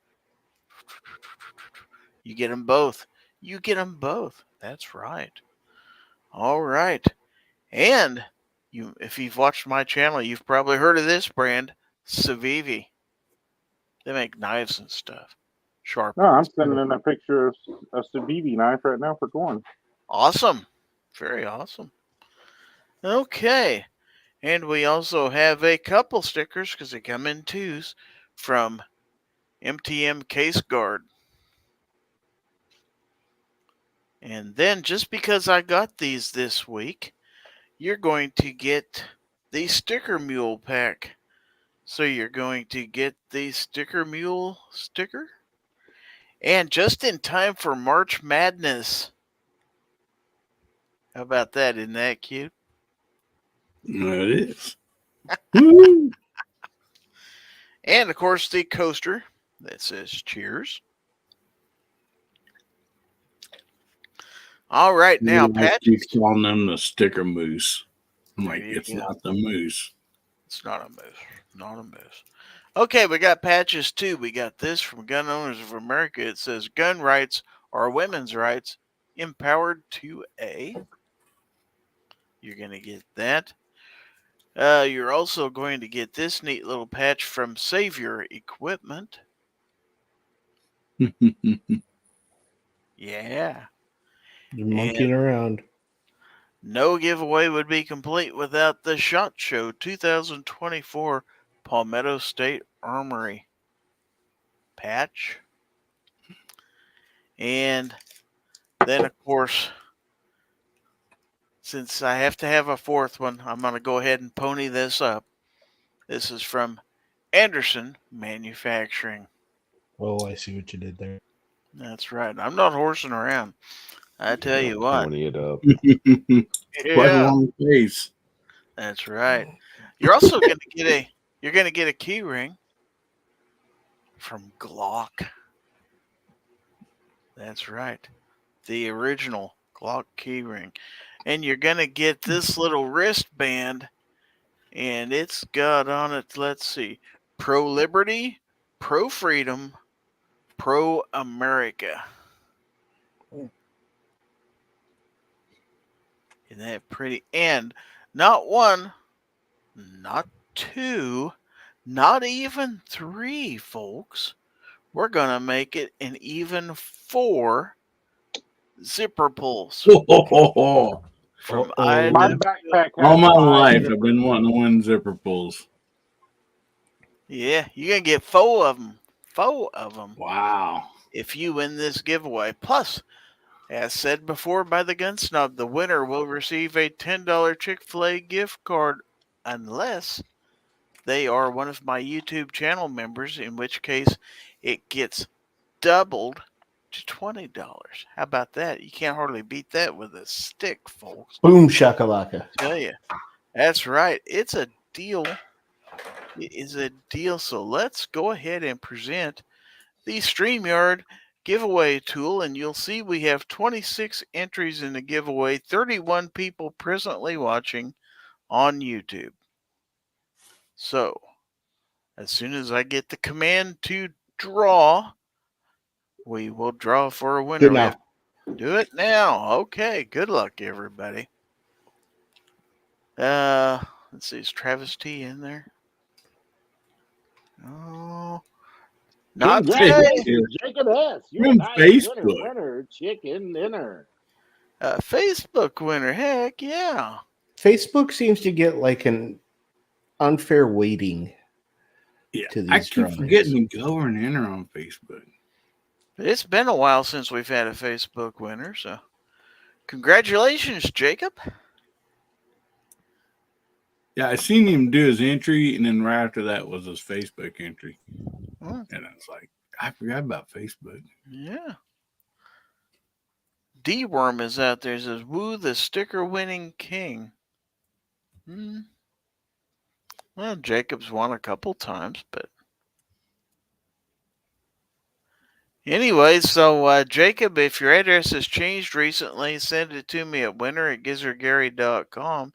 You get them both. You get them both. That's right. All right. And if you've watched my channel, you've probably heard of this brand, Civivi. They make knives and stuff. Sharp. No, I'm sending in a picture of a Civivi knife right now for GORN. Awesome. Very awesome. Okay. And we also have a couple stickers, because they come in twos, from MTM Case Guard. And then, just because I got these this week, you're going to get the Sticker Mule pack. So you're going to get the Sticker Mule sticker. And just in time for March Madness. How about that? Isn't that cute? It is. And, of course, the coaster that says cheers. All right, now, Pat. Keep calling them the sticker moose. I'm like, it's not the moose. It's not a moose. Not a moose. Okay, we got patches, too. We got this from Gun Owners of America. It says, gun rights are women's rights. Empowered 2A. You're going to get that. You're also going to get this neat little patch from Savior Equipment. Yeah. You're monkeying around. No giveaway would be complete without the SHOT Show 2024 Palmetto State Armory patch. And then, of course, since I have to have a fourth one, I'm going to go ahead and pony this up. This is from Anderson Manufacturing. Oh, I see what you did there. That's right. I'm not horsing around. I tell you what. Pony it up. Quite a long face. That's right. You're also going to get a key ring from Glock. That's right. The original Glock key ring. And you're going to get this little wristband, and it's got on it, let's see, Pro Liberty, Pro Freedom, Pro America. Isn't that pretty? And not one, not two, not even three, folks. We're going to make it an even 4 zipper pulls. From my backpack. All my life, I've been wanting to win zipper pulls. Yeah, you're going to get 4 of them. 4 of them. Wow. If you win this giveaway. Plus, as said before by the GUNSnob, the winner will receive a $10 Chick-fil-A gift card unless they are one of my YouTube channel members, in which case it gets doubled to $20. How about that? You can't hardly beat that with a stick, folks. Boom shakalaka. I tell you. That's right. It's a deal. It is a deal. So let's go ahead and present the StreamYard giveaway tool, and you'll see we have 26 entries in the giveaway, 31 people presently watching on YouTube. So, as soon as I get the command to draw, we will draw for a winner. Do it now. Do it now. Okay, good luck, everybody. Let's see, is Travis T in there? Oh, not today. Jacob S. You're on Facebook. Winner, chicken dinner. Facebook winner. Heck yeah. Facebook seems to get like an unfair weighting. Yeah, to these I keep drawings. forgetting to go and enter on Facebook. It's been a while since we've had a Facebook winner, so congratulations, Jacob. Yeah, I seen him do his entry, and then right after that was his Facebook entry. Oh. And I was like, I forgot about Facebook. Yeah. D-Worm is out there. Says, "Woo, the sticker-winning king." Well, Jacob's won a couple times, but anyway, so Jacob, if your address has changed recently, send it to me at winter@gizzardgary.com.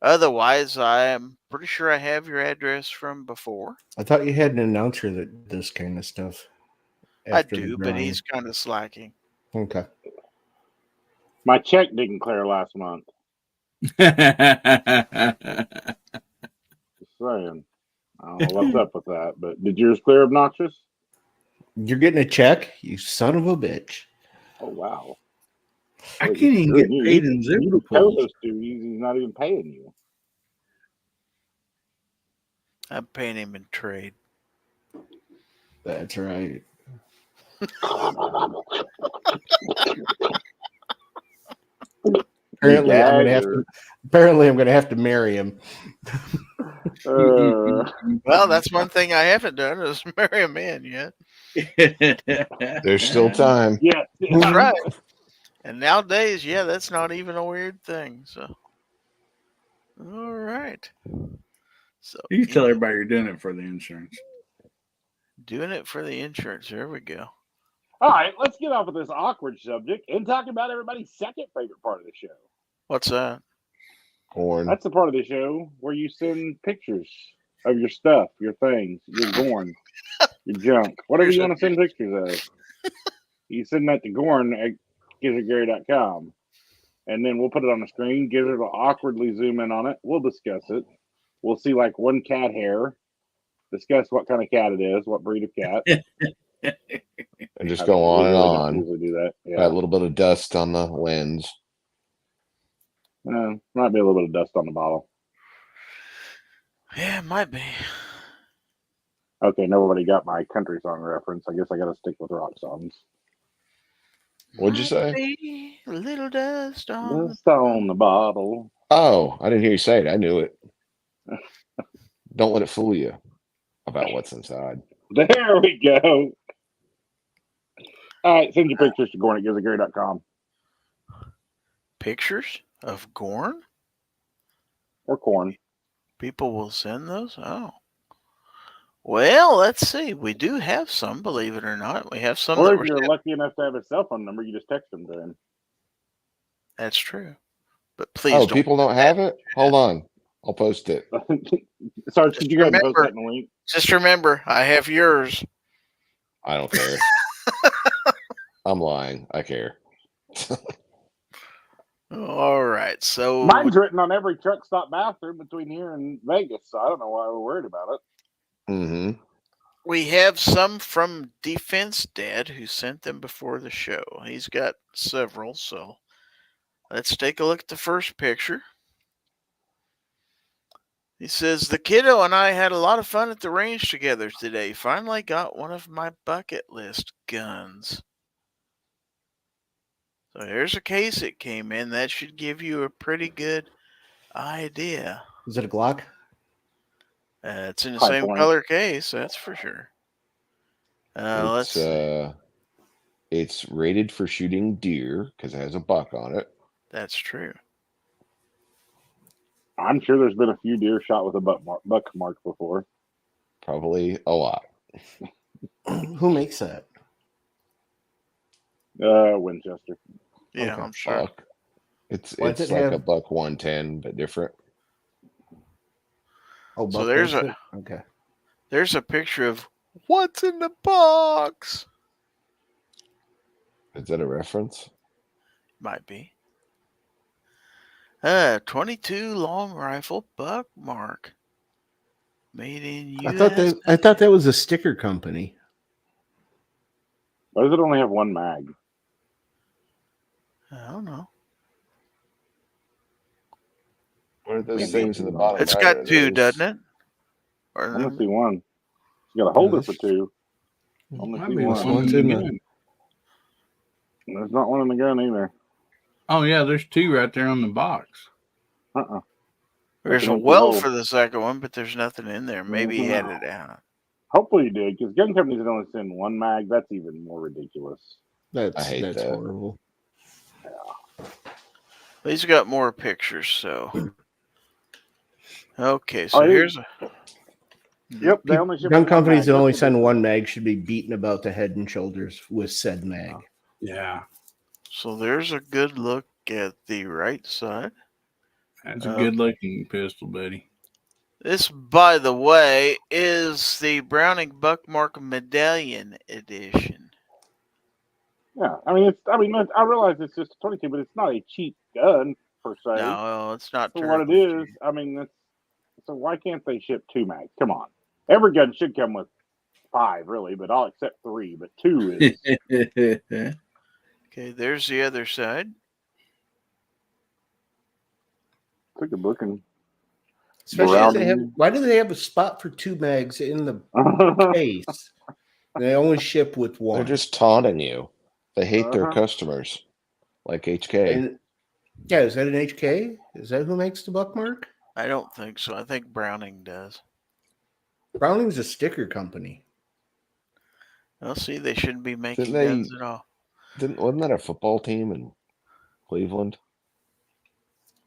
Otherwise, I am pretty sure I have your address from before. I thought you had an announcer that did this kind of stuff. I do, but he's kind of slacking. Okay. My check didn't clear last month. Just saying. I don't know what's up with that, but did yours clear, Obnoxious? You're getting a check, you son of a bitch. Oh, wow. I can't even get paid in zip You pulls. those duties, he's not even paying you. I'm paying him in trade. That's right. Apparently, I'm gonna have to marry him. Well, that's one thing I haven't done is marry a man yet. There's still time. Yeah, that's right. And nowadays, yeah, that's not even a weird thing. So, all right. So you tell everybody you're doing it for the insurance. Doing it for the insurance. There we go. All right, let's get off of this awkward subject and talk about everybody's second favorite part of the show. What's that? GORN. That's the part of the show where you send pictures of your stuff, your things, your GORN, your junk, whatever you want to send pictures of. You send that to GORN at GizzardGary.com. And then we'll put it on the screen. Gizzard will awkwardly zoom in on it. We'll discuss it. We'll see like one cat hair, discuss what kind of cat it is, what breed of cat. And just go on and on. Usually do that. Yeah. Got a little bit of dust on the lens. Might be a little bit of dust on the bottle. Yeah, it might be. Okay, nobody got my country song reference. I guess I got to stick with rock songs. What'd you say? A little dust on the bottle. Oh, I didn't hear you say it. I knew it. Don't let it fool you about what's inside. There we go. All right, send your pictures to GORN at GizzardGary.com. Pictures of GORN? Or corn. People will send those? Oh. Well, let's see. We do have some, believe it or not. We have some. Or if you're lucky enough to have a cell phone number, you just text them to him. That's true. But please don't. People don't have it? Hold on. I'll post it. Sorry, could you go ahead and post that in the link? Just remember, I have yours. I don't care. I'm lying. I care. All right. So mine's written on every truck stop bathroom between here and Vegas, so I don't know why we're worried about it. Mm-hmm. We have some from Defense Dad who sent them before the show. He's got several, so let's take a look at the first picture. He says, the kiddo and I had a lot of fun at the range together today. Finally got one of my bucket list guns. So here's a case it came in. That should give you a pretty good idea. Is it a Glock? It's in the same color case, that's for sure. Let's see. It's rated for shooting deer because it has a buck on it. That's true. I'm sure there's been a few deer shot with a buck mark before. Probably a lot. Who makes that? Winchester. Yeah, okay. I'm sure. Buck. It's like a buck 110, but different. Oh, so there's a picture of what's in the box. Is that a reference? Might be. 22 long rifle buck mark. Made in USA. I thought that was a sticker company. Why does it only have one mag? I don't know. What are those things in the bottom? It's got two, doesn't it? I only see one. You got a holder for two. Only see one. There's not one in the gun either. Oh yeah, there's two right there on the box. There's a well for the second one, but there's nothing in there. Maybe he had it out. Hopefully he did, because gun companies that only send one mag, that's even more ridiculous. That's horrible. Yeah. He's got more pictures, so. Okay, so here's a. Yep, they only ship gun companies that only send one mag should be beaten about the head and shoulders with said mag. Yeah. So there's a good look at the right side. That's a good looking pistol, buddy. This, by the way, is the Browning Buckmark Medallion Edition. Yeah, I realize it's just a 22, but it's not a cheap gun per se. No, it's not. For what it is, so why can't they ship 2 mags? Come on, every gun should come with 5, really, but I'll accept 3, but 2 is. Okay, there's the other side. Took a booking. Especially why do they have a spot for 2 mags in the case? They only ship with 1. They're just taunting you. They hate their customers, like HK. Is that an HK? Is that who makes the Buckmark? I don't think so. I think Browning does. Browning's a sticker company. Well, see, they shouldn't be making guns at all. Wasn't that a football team in Cleveland?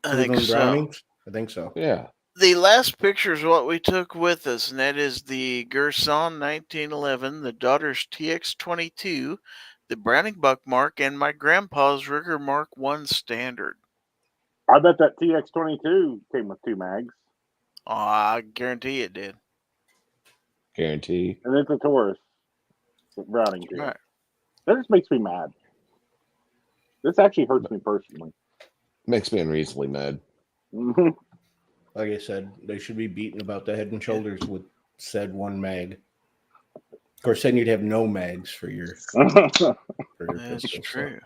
I think so. Brownings? I think so. Yeah. The last picture is what we took with us, and that is the Gerson 1911, the daughter's TX22, the Browning Buckmark, and my grandpa's Rigger Mark I Standard. I bet that TX22 came with 2 mags. Oh, I guarantee it did. Guarantee. And it's a Taurus. Browning too. Right. That just makes me mad. This actually hurts me personally. Makes me unreasonably mad. Like I said, they should be beaten about the head and shoulders with said 1 mag. Of course, then you'd have no mags for your. That's true.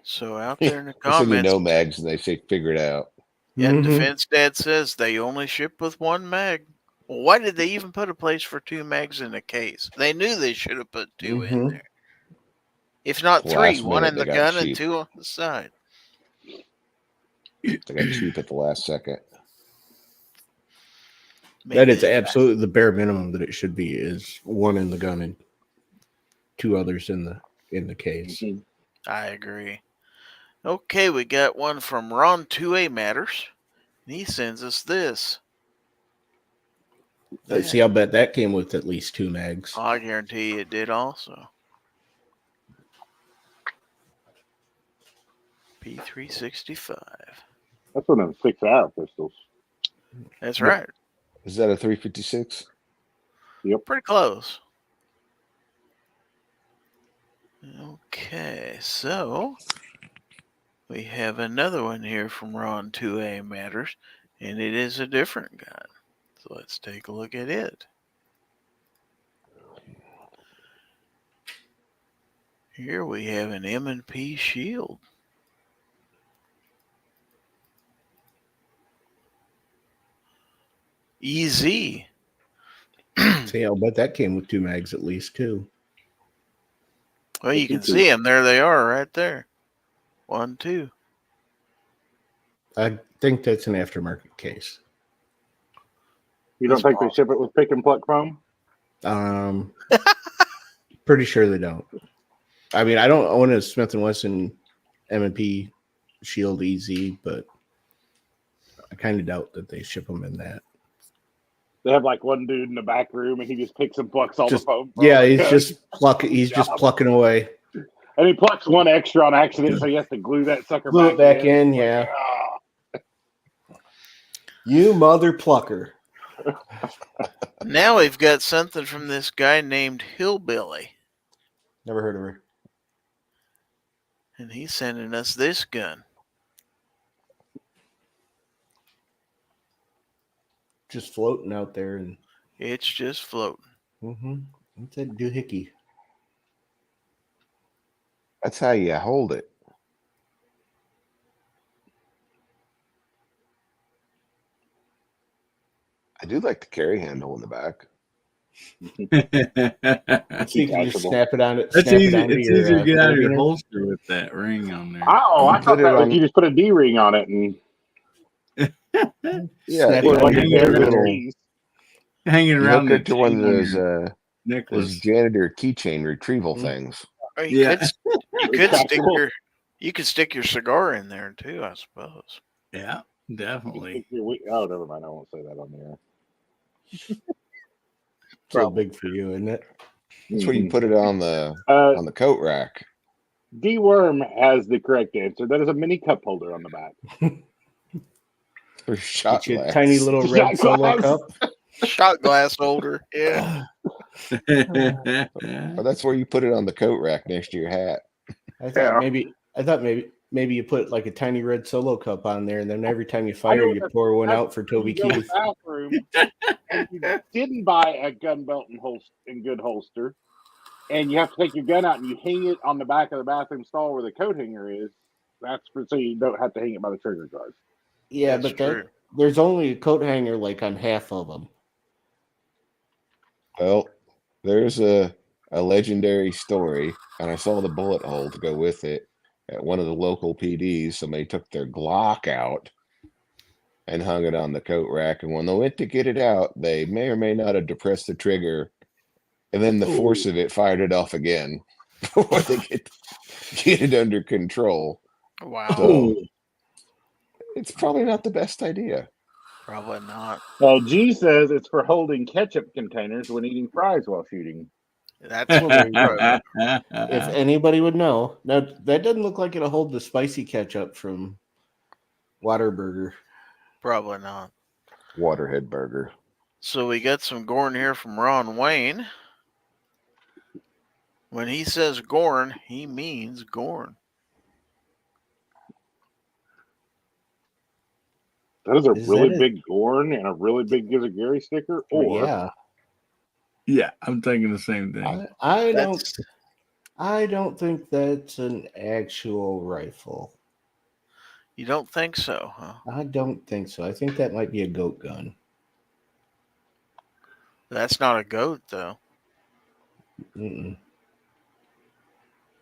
So out there in the comments, no mags, and they say figure it out. Yeah, Defense Dad says they only ship with 1 mag. Well, why did they even put a place for 2 mags in the case? They knew they should have put 2 in there. If not 3, 1 in the gun and 2 on the side. They got cheap at the last second. That is absolutely the bare minimum that it should be, is 1 in the gun and 2 others in the case. I agree. Okay, we got one from Ron 2A Matters. And he sends us this. See, I'll bet that came with at least 2 mags. I guarantee it did also. P365. That's one of them 6-hour pistols. That's right. Is that a 356? Yep. Pretty close. Okay, so we have another one here from Ron 2A Matters, and it is a different gun. So let's take a look at it. Here we have an M&P Shield. Easy. See, I'll bet that came with 2 mags at least, too. Well, you can see them. There they are right there. 1, 2. I think that's an aftermarket case. You don't think they ship it with pick and pluck foam? Pretty sure they don't. I mean, I don't own a Smith & Wesson M&P Shield EZ, but I kind of doubt that they ship them in that. They have like one dude in the back room, and he just picks and plucks all the foam. Yeah, he's just plucking. He's just plucking away. And he plucks 1 extra on accident, so he has to glue that sucker back in. Yeah. You mother plucker. Now we've got something from this guy named Hillbilly. Never heard of her. And he's sending us this gun. Just floating out there. And it's just floating. It's a doohickey. That's how you hold it. I do like the carry handle in the back. See if you just snap it on it. That's easy. It's easy to get out of your holster with that ring on there. Oh, I thought that was you just put a D ring on it and Yeah, Snap you it know, on you your put a finger. little, Hanging you around hook the it to one of chain on those your those necklace. janitor keychain retrieval Mm. things. Or you Yeah. could stick your cigar in there too, I suppose. Yeah, definitely. Oh, never mind. I won't say that on the air. It's a little big for you, isn't it? That's where you put it on the coat rack. D Worm has the correct answer. That is a mini cup holder on the back. For shot Get your glass. tiny little red Shot solo glass. cup. Shot glass holder. Yeah. Or that's where you put it on the coat rack next to your hat. I thought maybe you put like a tiny red solo cup on there, and then every time you fire, you pour one out for Toby You go to Keith. the bathroom and you didn't buy a gun belt and good holster, and you have to take your gun out and you hang it on the back of the bathroom stall where the coat hanger is. That's so you don't have to hang it by the trigger guard. Yeah, That's but true. there's only a coat hanger like on half of them. Well, there's a legendary story, and I saw the bullet hole to go with it at one of the local PDs. Somebody took their Glock out and hung it on the coat rack, and when they went to get it out, they may or may not have depressed the trigger, and then the force of it fired it off again before they get it under control. Wow. So it's probably not the best idea. Probably not. Well, G says it's for holding ketchup containers when eating fries while shooting. That's Well, there you go. probably, If anybody would know. Now that doesn't look like it'll hold the spicy ketchup from Whataburger. probably not. Waterhead burger. So we got some GORN here from Ron Wayne. When he says GORN, he means GORN. That is a Is really that it? big GORN and a really big Gizzard Gary sticker. Or Yeah, Yeah, I'm thinking the same thing. I don't think that's an actual rifle. You don't think so, huh? I don't think so. I think that might be a goat gun. That's not a goat, though. Mm-mm.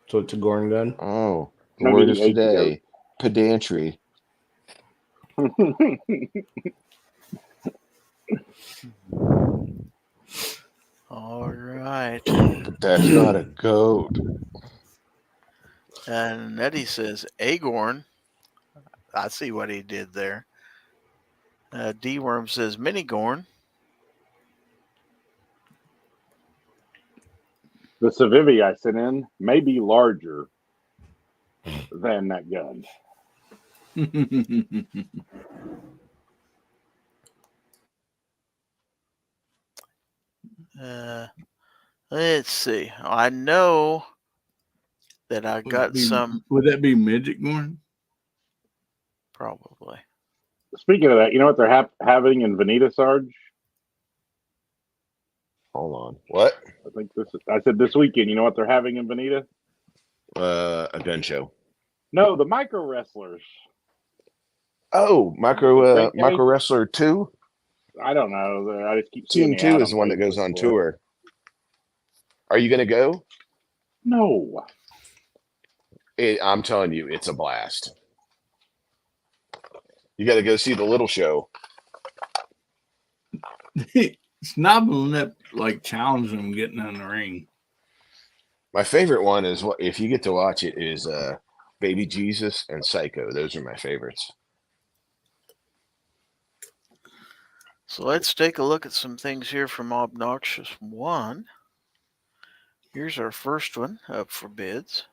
So it's a GORN gun? Oh, the Maybe word of the eighth today, pedantry. All right. But that's not a goat. And Eddie says Agorn. I see what he did there. D Worm says mini GORN. the Civivi I sent in may be larger than that gun. Let's see. I know that I got some. Would that be midget GORN? Probably. Speaking of that, you know what they're having in Veneta, Sarge? Hold on. What? I said this weekend. You know what they're having in Veneta? A gun show. No, the micro wrestlers. Oh, Micro Wrestler 2? I don't know. I just keep seeing Team the 2 ad is the one that goes Facebook on for it. tour. Are you going to go? No. I'm telling you, it's a blast. You got to go see the little show. Snob will up like challenging him getting in the ring. My favorite one is what if you get to watch it is Baby Jesus and Psycho. Those are my favorites. So let's take a look at some things here from Obnoxious One. Here's our first one up for bids.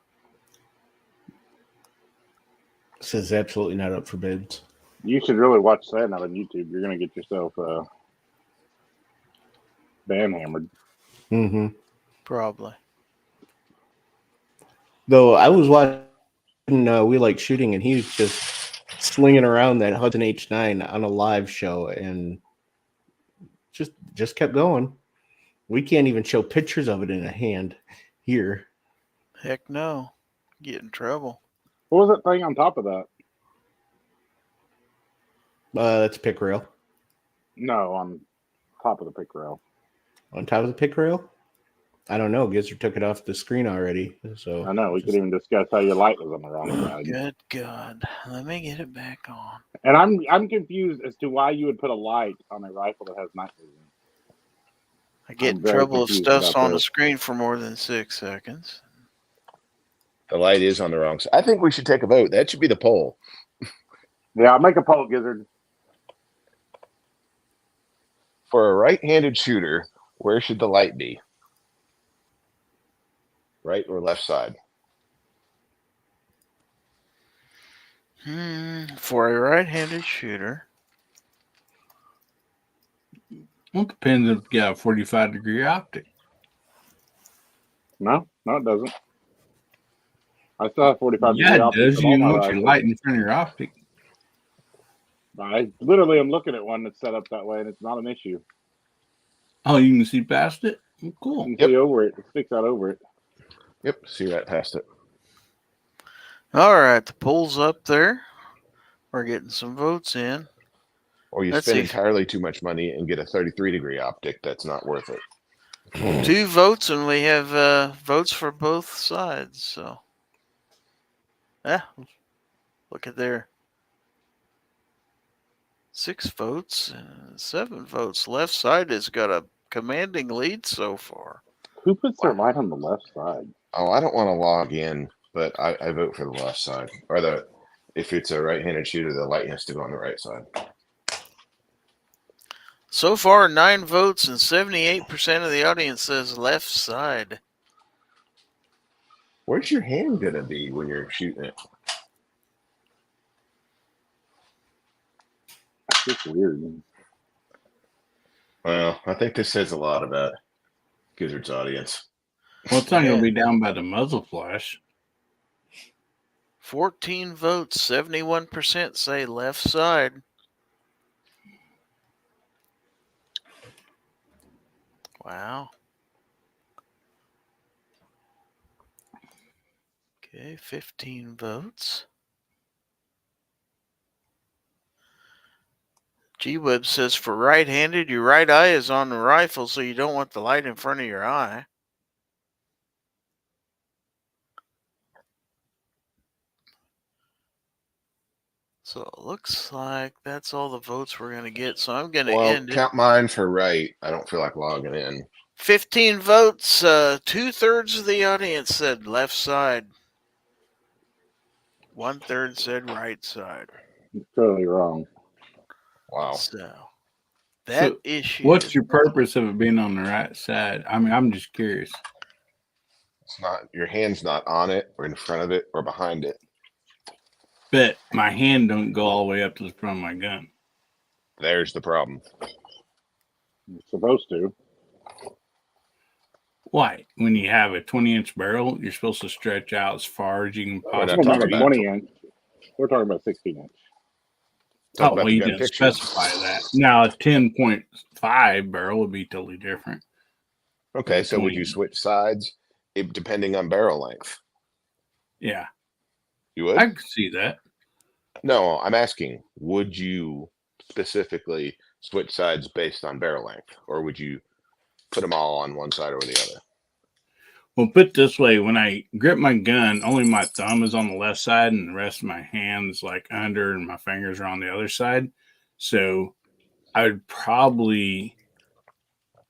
This is absolutely not up for bids. You should really watch that not on YouTube. You're going to get yourself hammered. Mm-hmm. Probably. Though I was watching We Like Shooting, and he was just slinging around that Hudson H9 on a live show, and just kept going. We can't even show pictures of it in a hand here. Heck no. Get in trouble. What was that thing on top of that? That's a pick rail. No, on top of the pick rail. On top of the pick rail? I don't know. Gizzard took it off the screen already. So I know we could even discuss how your light was on the wrong side. Good God. Let me get it back on. And I'm confused as to why you would put a light on a rifle that has night vision. I get I'm in very trouble if confused stuff's about on the this. screen for more than 6 seconds. The light is on the wrong side. I think we should take a vote. That should be the poll. Yeah, I'll make a poll, Gizzard. For a right-handed shooter, where should the light be? Right or left side? For a right-handed shooter. Well, it depends if you got a 45-degree optic. No, it doesn't. I still have 45 Yeah, it optics does. on all You my want your rifles. light in front of your optic. I literally am looking at one that's set up that way, and it's not an issue. Oh, you can see past it? Well, cool. You can see over it. It sticks out over it. Yep, see right past it. All right, the poll's up there. We're getting some votes in. Or you Let's spend see. entirely too much money and get a 33-degree optic. That's not worth it. 2 votes, and we have votes for both sides. So, yeah, look at there. 6 votes, 7 votes. Left side has got a commanding lead so far. Who puts their light on the left side? Oh, I don't want to log in, but I vote for the left side. Or if it's a right-handed shooter, the light has to go on the right side. So far, 9 votes, and 78% of the audience says left side. Where's your hand going to be when you're shooting it? That's just weird. Well, I think this says a lot about Gizzard's audience. Well, it's not going to be down by the muzzle flash. 14 votes, 71% say left side. Wow. Okay, 15 votes. G-Web says for right-handed, your right eye is on the rifle, so you don't want the light in front of your eye. So it looks like that's all the votes we're going to get. So I'm going to end it. Count mine for right. I don't feel like logging in. 15 votes. 2/3 of the audience said left side. 1/3 said right side. It's totally wrong. Wow. So that issue. What's your purpose of it being on the right side? I mean, I'm just curious. It's not, your hand's not on it or in front of it or behind it. But my hand don't go all the way up to the front of my gun. There's the problem. It's supposed to. Why? When you have a 20-inch barrel, you're supposed to stretch out as far as you can We're not possibly. Well, not a talking about- 20-inch. We're talking about 16-inch. Talk Oh, about well, the you gun didn't picture. specify that. Now, a 10.5 barrel would be totally different. Okay, so would you 20. switch sides depending on barrel length? Yeah, You would? I could see that. No, I'm asking, would you specifically switch sides based on barrel length? Or would you put them all on one side or the other? Well, put it this way, when I grip my gun, only my thumb is on the left side and the rest of my hands like under and my fingers are on the other side. So I would probably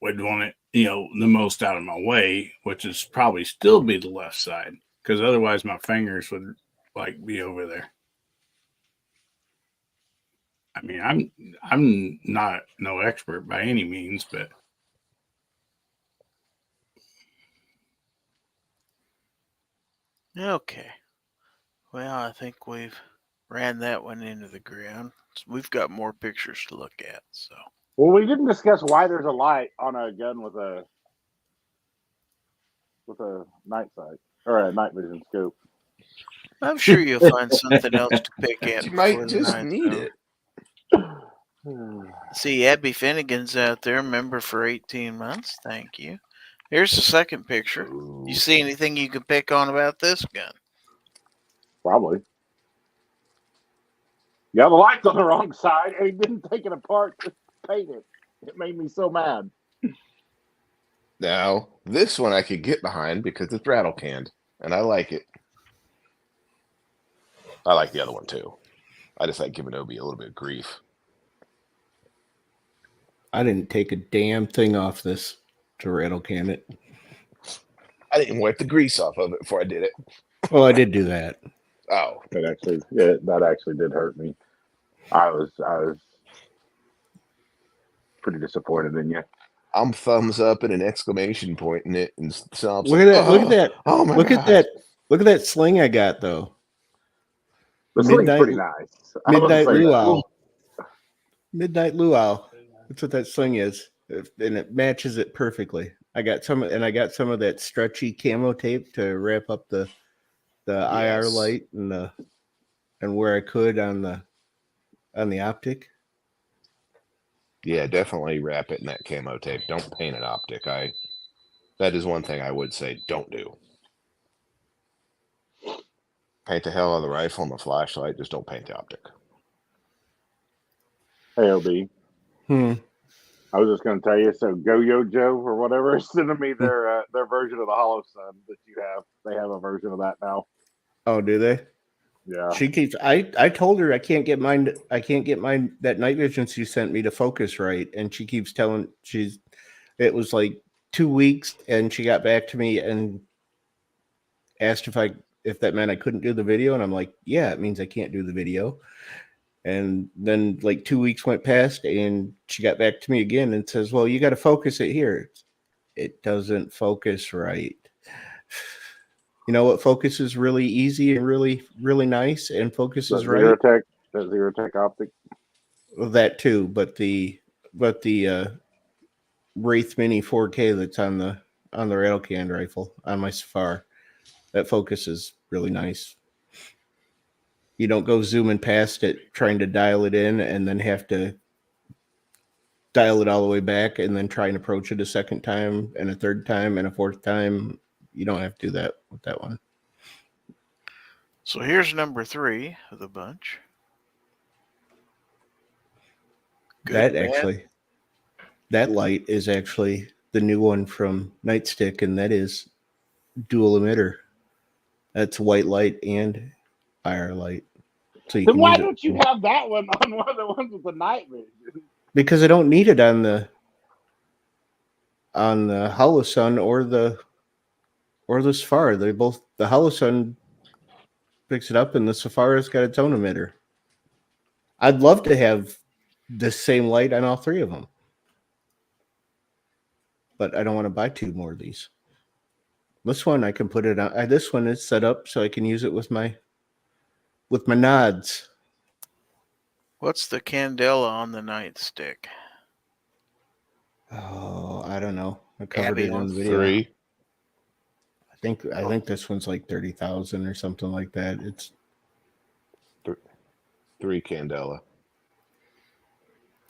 would want it, the most out of my way, which is probably still be the left side, because otherwise my fingers would like be over there. I mean, I'm not no expert by any means, but Okay. Well, I think we've ran that one into the ground. We've got more pictures to look at. So Well, we didn't discuss why there's a light on a gun with a night sight or a night vision scope. I'm sure you'll find something else to pick at. You before might the just night's need over. it. See, Abby Finnegan's out there, member for 18 months. Thank you. Here's the second picture. Ooh. You see anything you can pick on about this gun? Probably. Yeah, the light's on the wrong side, and he didn't take it apart to paint it. It made me so mad. Now, this one I could get behind because it's rattle canned, and I like it. I like the other one too. I just like giving Obi a little bit of grief. I didn't take a damn thing off this to rattle can it. I didn't wipe the grease off of it before I did it. Well, I did do that. Oh, That actually did hurt me. I was pretty disappointed in you. I'm thumbs up and an exclamation point in it, and Snob's Look like, at that! Look at that! Oh my Look God. at that! Look at that sling I got though. The sling's pretty nice. I will Midnight say that. luau. Midnight luau. That's what that sling is, and it matches it perfectly. I got some of that stretchy camo tape to wrap up the IR Yes. light and where I could on the optic. Yeah, definitely wrap it in that camo tape. Don't paint an optic. That is one thing I would say don't do. Paint the hell out of the rifle and the flashlight. Just don't paint the optic. Hey, OB. Hmm. I was just going to tell you. So, Go-Yo Joe or whatever is sending me their version of the Hollow Sun that you have. They have a version of that now. Oh, do they? Yeah. She keeps. I told her I can't get mine. I can't get mine. That night vision she sent me to focus right, and she keeps telling it was like 2 weeks, and she got back to me and asked if that meant I couldn't do the video, and I'm like, yeah, it means I can't do the video. And then like 2 weeks went past, and she got back to me again and says, well, you got to focus it here. It doesn't focus right. You know what focuses really easy and really, really nice and focuses right? That Zerotech optic. Well, that too, but the Wraith Mini 4K that's on the rail can rifle on my Safar, that focuses really nice. You don't go zooming past it trying to dial it in and then have to dial it all the way back and then try and approach it a second time and a third time and a fourth time. You don't have to do that with that one. So here's number 3 of the bunch. That light is actually the new one from Nightstick, and that is dual emitter. That's white light and IR light. So you Then can why use it. don't you have that one on one of the ones with the night vision? Because I don't need it on the Hollow Sun or the Safari. They both, the Hollow Sun picks it up and the Safari's got its own emitter. I'd love to have the same light on all 3 of them, but I don't want to buy 2 more of these. This one I can put it on. This one is set up so I can use it with my nods. What's the candela on the nightstick? Oh, I don't know. I covered Abby it on the video. 3. I think this one's like 30,000 or something like that. It's 3 candela.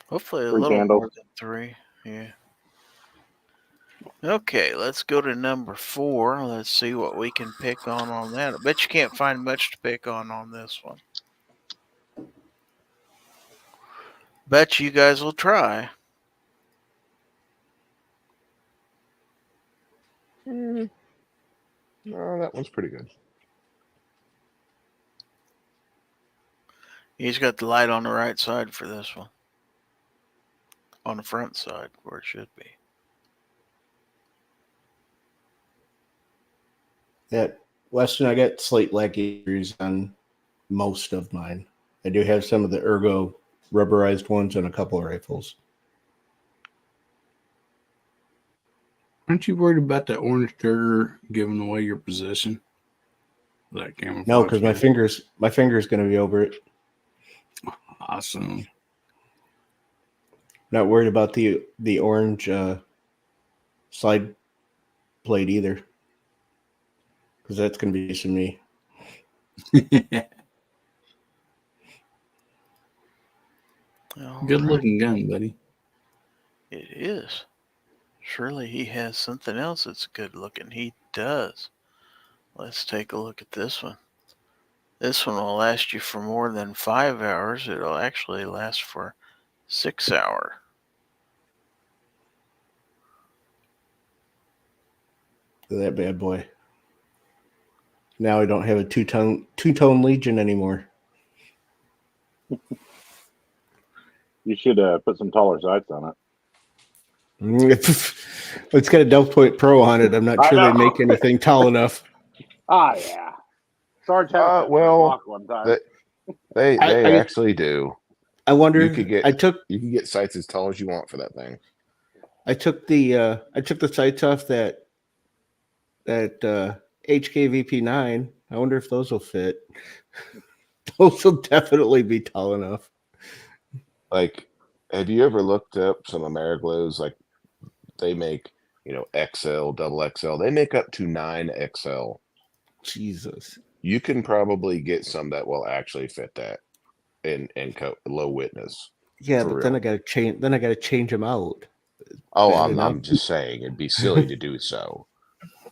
Hopefully a 3 little candles. more than 3. Yeah. Okay, let's go to number 4. Let's see what we can pick on that. I bet you can't find much to pick on this one. Bet you guys will try. Oh, that one's pretty good. He's got the light on the right side for this one. On the front side, where it should be. Yeah, Weston, I got slight lag issues on most of mine. I do have some of the Ergo rubberized ones on a couple of rifles. Aren't you worried about that orange trigger giving away your position? That camouflage. No, because my finger's going to be over it. Awesome. Not worried about the orange slide plate either, because that's going to be using me. Good looking gun, buddy. It is. Surely he has something else that's good looking. He does. Let's take a look at this one. This one will last you for more than 5 hours. It'll actually last for 6 hours. That bad boy. Now I don't have a two-tone Legion anymore. You should put some taller sights on it. It's got a Delta Point Pro on it. I'm not I sure they know. make anything tall enough. Ah, yeah. Sarge had a block one time. They I- actually do. I wonder. You could get I took sights as tall as you want for that thing. I took the sights off that HKVP9. I wonder if those will fit. Those will definitely be tall enough. Like, have you ever looked up some Ameriglows? Like, they make, XL, double XL. They make up to 9XL. Jesus. You can probably get some that will actually fit that in low witness. Yeah, For but real. then I gotta change them out. Oh, Bad I'm enough. just saying it'd be silly to do so,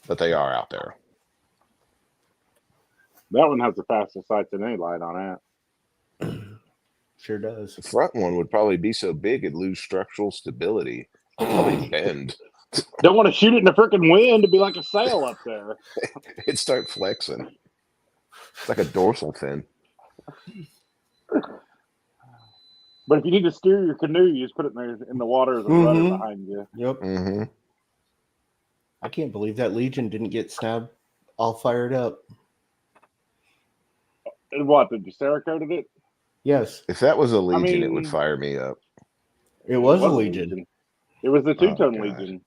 but they are out there. That one has the fastest sights than any light on it. Sure does. The front one would probably be so big it'd lose structural stability. It'd probably bend. Don't want to shoot it in the freaking wind to be like a sail up there. It'd start flexing. It's like a dorsal fin. But if you need to steer your canoe, you just put it in the water as a rudder behind you. Yep. Mm-hmm. I can't believe that Legion didn't get Snob all fired up. And what, did you Cerakoted it? Yes, If that was a Legion, it would mean- fire me up. it was a Legion. It was the two-tone God. Legion.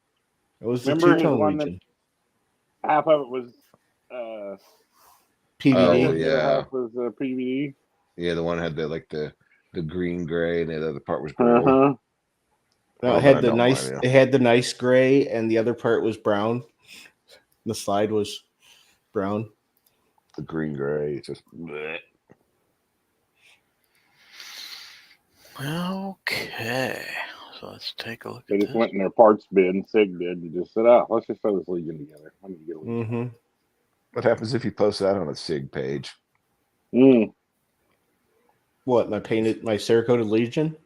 It was the Remember his two-tone one Legion. Half of it was PVD. Oh, the yeah. other half was PVD. Yeah, the one had the green gray, and the other part was purple. Uh-huh. No, Oh, it had but I the don't nice. blame It had the nice gray, and the other part was brown. The slide was brown. The green gray, it's just bleh. Okay, so let's take a look They at just this. went in their parts bin, SIG did, and just said, let's just throw this Legion together. I'm gonna get a Legion. Mm-hmm. What happens if you post that on a SIG page? What? My Cerakoted Legion?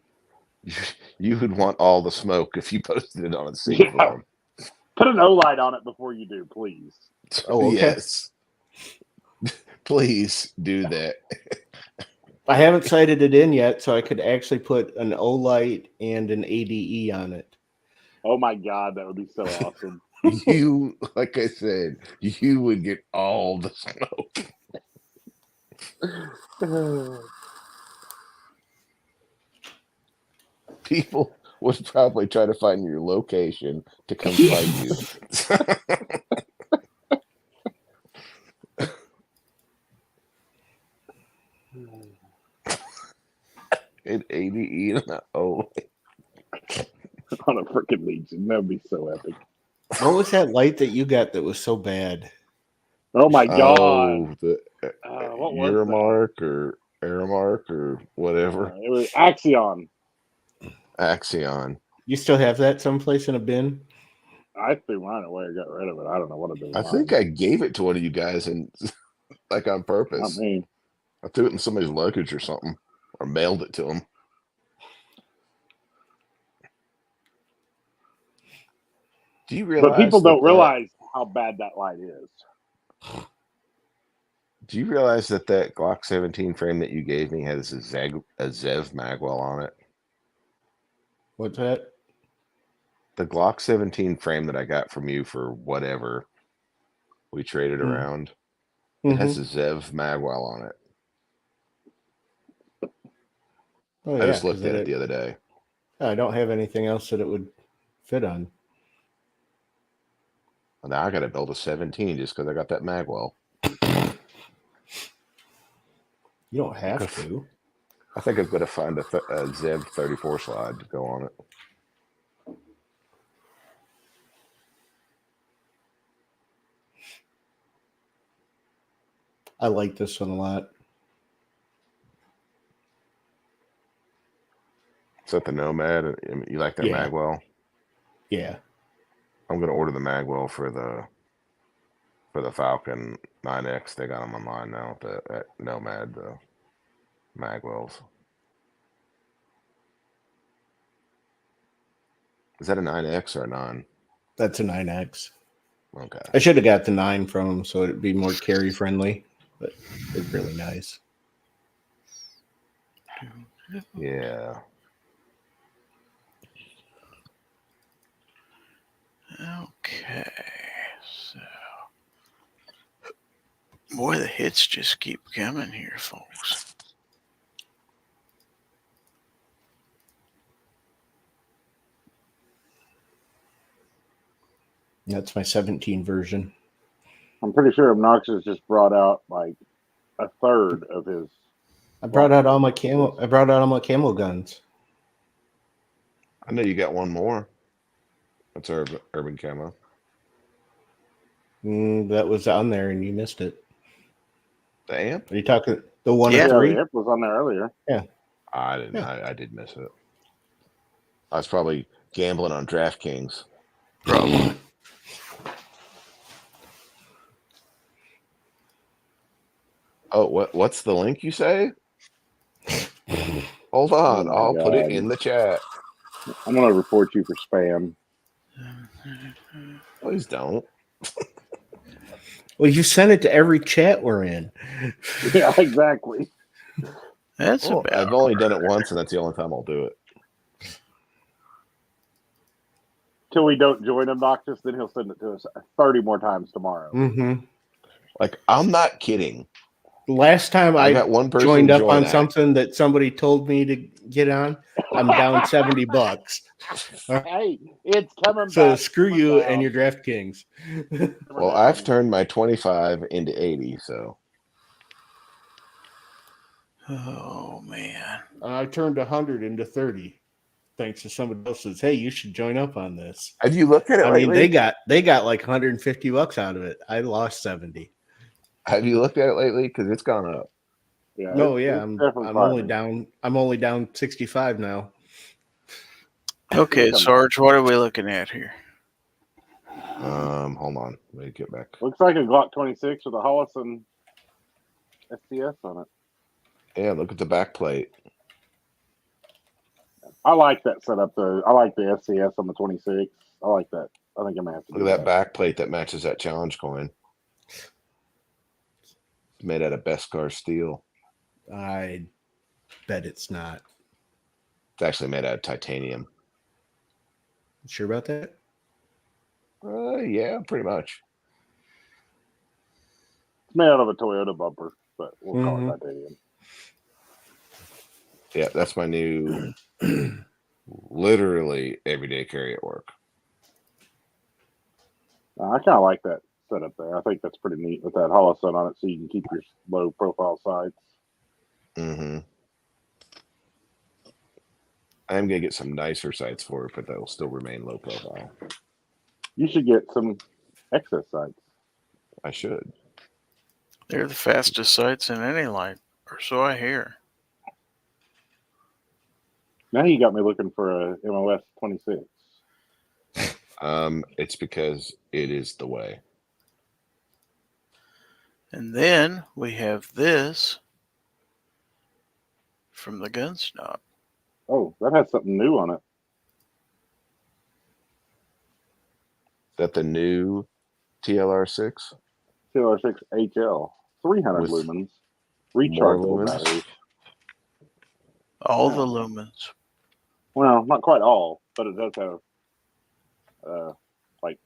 You would want all the smoke if you posted it on a SIG Yeah. forum. Put an O-light on it before you do, please. Oh, okay. Yes. Please do that. I haven't sighted it in yet, so I could actually put an O-light and an ADE on it. Oh my God, that would be so awesome. You, like I said, you would get all the smoke. People would probably try to find your location to come fight you. An ADE and an O. On a freaking Legion. That would be so epic. What was that light that you got that was so bad? Oh my God. Oh, the What was that? Aramark or whatever. It was Axion. Axion. You still have that someplace in a bin? I threw mine away or got rid of it. I don't know what it did. I think I gave it to one of you guys and like on Not purpose. me. I threw it in somebody's luggage or something, or mailed it to them. Do you realize? But people don't that- realize how bad that light is. Do you realize that Glock 17 frame that you gave me has a Zev magwell on it? What's that? The Glock 17 frame that I got from you for whatever we traded around, it has a Zev magwell on it. Oh, I just 'cause looked at it the other day. I don't have anything else that it would fit on. And now I got to build a 17 just because I got that magwell. You don't have to. I think I'm going to find a Zev 34 slide to go on it. I like this one a lot. Is that the Nomad? You like that Yeah. magwell? Yeah. I'm going to order the magwell for the Falcon 9X. They got them online now at Nomad, the magwells. Is that a 9X or a 9? That's a 9X. Okay. I should have got the 9 from him so it'd be more carry friendly, but it's really nice. Yeah. Okay. So, boy, the hits just keep coming here, folks. That's my 17 version. I'm pretty sure Obnoxious just brought out like a third of his. I brought out all my camo guns. I know you got one more. That's urban camo. That was on there and you missed it. The amp? Are you talking the 1 Yeah. or 3? The amp was on there earlier. I didn't. Yeah. I did miss it. I was probably gambling on DraftKings. Probably. Oh, what's the link you say? Hold on, Oh my I'll put it God. in the chat. I'm gonna report you for spam. Please don't. Well, you sent it to every chat we're in. Yeah, exactly. That's Well, about. I've only done it once, and that's the only time I'll do it. Till we don't join Obnoxious, then he'll send it to us 30 more times tomorrow. Mm-hmm. Like, I'm not kidding. Last time I I got one person joined up join on that. something that somebody told me to get on, I'm down $70. Hey, it's coming So back. screw coming you down. and your DraftKings. Well, I've turned my 25 into 80, so Oh man. I turned 100 into 30, thanks to somebody else says, "Hey, you should join up on this." have you looked at it I lately? mean, they got like $150 out of it. I lost 70. Have you looked at it lately? Because it's gone up. Yeah, No, it's yeah, I'm definitely only climbing. down. I'm only down 65 now. Okay, Come on. Sarge, what are we looking at here? Hold on. Let me get back. Looks like a Glock 26 with a Hollison STS on it. Yeah, look at the back plate. I like that setup though. I like the SCS on the 26. I like that. I think I'm gonna have to Look do at that back plate that matches that challenge coin. It's made out of Beskar steel. I bet it's not. It's actually made out of titanium. Sure about that? Yeah, pretty much. It's made out of a Toyota bumper, but we'll call Mhm. it titanium. Yeah, that's my new, literally everyday carry at work. I kind of like that setup there. I think that's pretty neat with that Hollison on it, so you can keep your low profile sights. Mm-hmm. I'm gonna get some nicer sights for it, but that will still remain low profile. You should get some excess sights. I should. They're the fastest sights in any light, or so I hear. Now you got me looking for a MOS 26. It's because it is the way. And then we have this from the GUNSnob. Oh, that has something new on it. Is that the new TLR6? TLR6 HL, 300 With lumens, more rechargeable lumens? battery. All Yeah. the lumens. Well, not quite all, but it does have like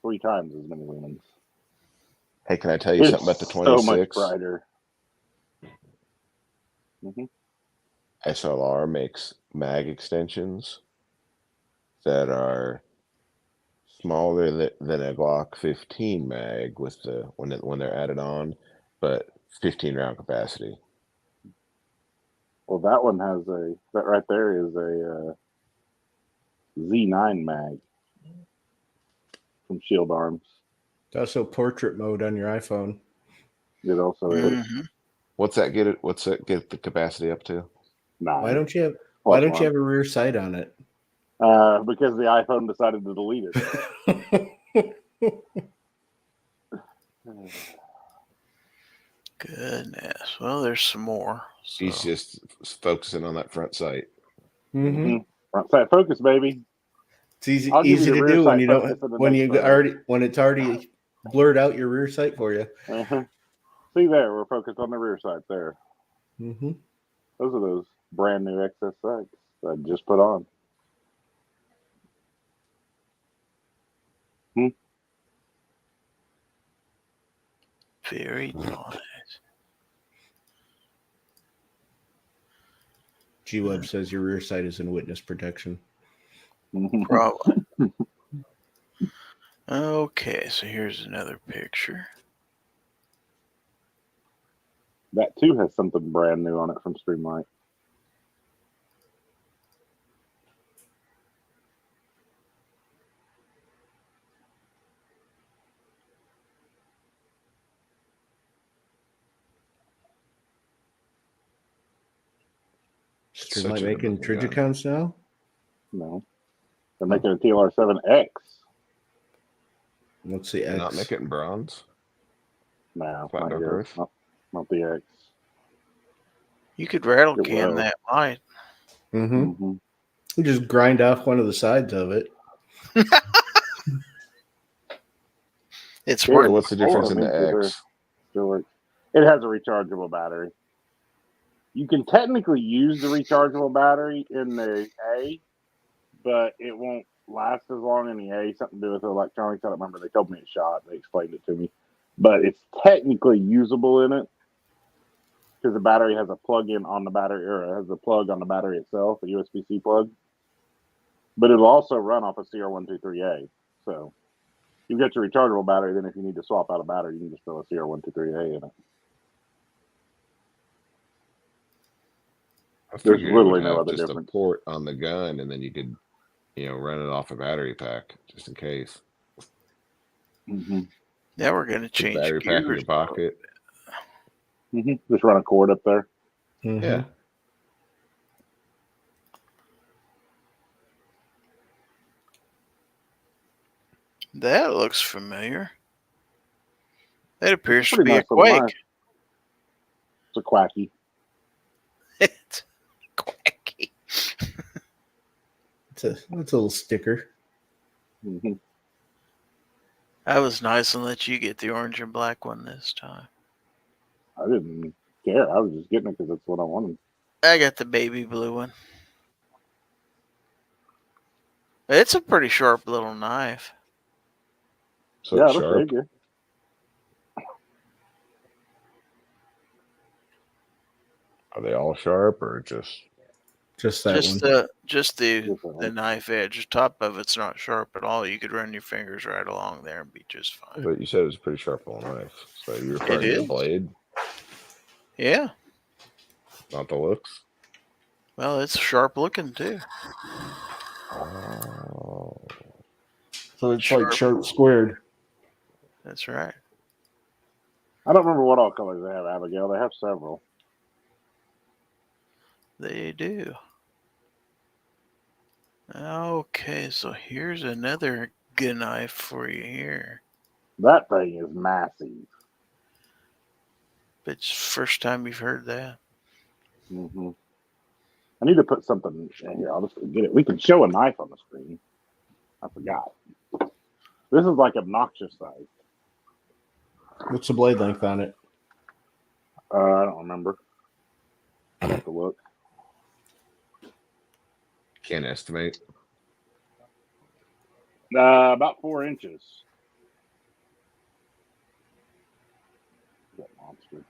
3 times as many lumens. Hey, can I tell you It's something about the so much 26? brighter. Mm-hmm. SLR makes mag extensions that are smaller than a Glock 15 mag with the when they're added on, but 15 round capacity. Well, that one has that right there is a Z9 mag from Shield Arms. It's also portrait mode on your iPhone. It also is Mm-hmm. What's that get the capacity up to? 9. Why don't you have plus a rear sight on it? because the iPhone decided to delete it. Goodness. Well, there's some more. So. He's just focusing on that front sight. Mm-hmm. Front sight focus, baby. It's easy I'll give you easy the to rear do when sight you focus don't in the when next you photo. when it's already blurred out your rear sight for you. Uh-huh. See there, we're focused on the rear sight there. Mm-hmm. Those are those brand new XS sights that I just put on. Very nice. G-Web says your rear sight is in witness protection. Probably. Okay, so here's another picture. That too has something brand new on it from Streamlight. Streamlight making Trijicons now? No. They're making a TLR7X. What's the X? Not make it in bronze. No, Flat not dark yet. earth. Not the X. You could rattle It can will. that light. Mm-hmm. Mm-hmm. You just grind off one of the sides of it. It's Sure, worth What's the difference in I mean, the either X? still works. It has a rechargeable battery. You can technically use the rechargeable battery in the A, but it won't last as long in the A. Something to do with the electronics. I don't remember. They told me it shot. They explained it to me. But it's technically usable in it because the battery has a plug-in on the battery, or it has a plug on the battery itself, a USB-C plug. But it'll also run off a CR123A. So you get your rechargeable battery. Then if you need to swap out a battery, you can just throw a CR123A in it. I There's figured it literally would no have other just a difference. port on the gun, and then you could, run it off a battery pack just in case. Mm-hmm. Now we're going to Put change battery pack in gears. your pocket. Mm-hmm. Just run a cord up there. Mm-hmm. Yeah. That looks familiar. That appears to Pretty be nice a little Quake. knife. It's a Quacky. It's quacky. It's a little sticker. Mm-hmm. I was nice and let you get the orange and black one this time. I didn't care. I was just getting it because that's what I wanted. I got the baby blue one. It's a pretty sharp little knife. So Yeah, it's it'll sharp. shave you. Are they all sharp or just? Just that Just one. the knife edge. The top of it's not sharp at all. You could run your fingers right along there and be just fine. But you said it was a pretty sharp little knife. So you're referring to the is. blade, Yeah. not the looks. Well, it's sharp looking too. Oh. So it's Sharp. like sharp squared. That's right. I don't remember what all colors they have, Abigail. They have several. They do. Okay, so here's another good knife for you here. That thing is massive. But it's first time you've heard that. Mm-hmm. I need to put something in here. I'll just get it. We can show a knife on the screen. I forgot. This is like obnoxious size. What's the blade length on it? I don't remember. I'd have to look. Can't estimate. About 4 inches. That monster.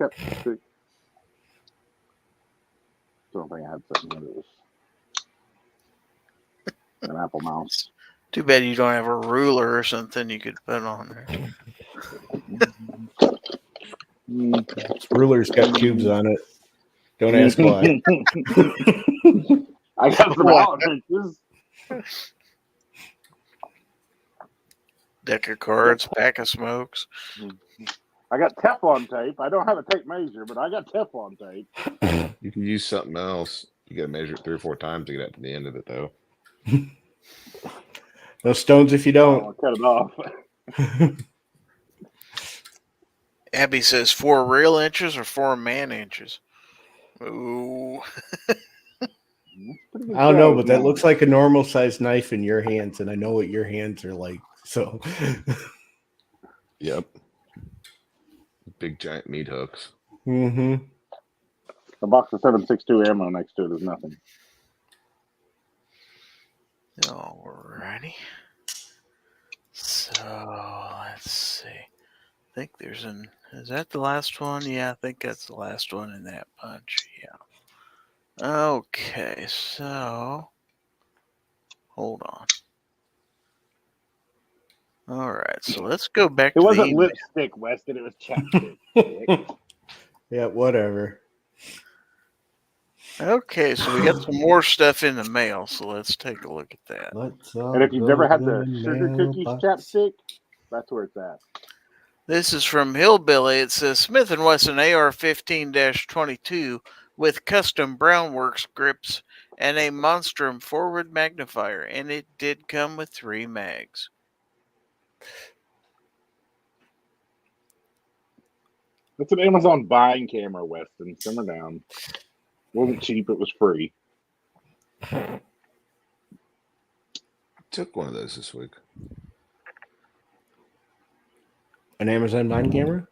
Chapstick. Don't think I had something that was an apple mouse. Too bad you don't have a ruler or something you could put on there. Ruler's got cubes on it. Don't ask why. I got some outfits. Deck of cards, pack of smokes. I got Teflon tape. I don't have a tape measure, but I got Teflon tape. You can use something else. You got to measure it 3 or 4 times to get up to the end of it, though. No stones if you don't. I'll cut it off. Abby says 4 real inches or 4 man inches. Ooh. That's pretty good I don't know, size but that now. looks like a normal sized knife in your hands, and I know what your hands are like. So, Yep. Big giant meat hooks. mm-hmm. A box of 7.62 ammo next to it is nothing. Alrighty. So let's see. I think there's is that the last one? Yeah, I think that's the last one in that bunch. Yeah. Okay, so hold on. All right, so let's go back It to the wasn't email. lipstick, Weston. It was chapstick. Dick. Yeah, whatever. Okay, so we got some more stuff in the mail, so let's take a look at that. Let's all And if you've go never had in the sugar cookies mailbox. chapstick, that's where it's at. This is from Hillbilly. It says Smith & Wesson AR-15-22 with custom Brownworks grips and a Monstrum forward magnifier, and it did come with 3 mags. It's an Amazon buying camera, Weston. Simmer down. It wasn't cheap. It was free. Took one of those this week. An Amazon Vine camera?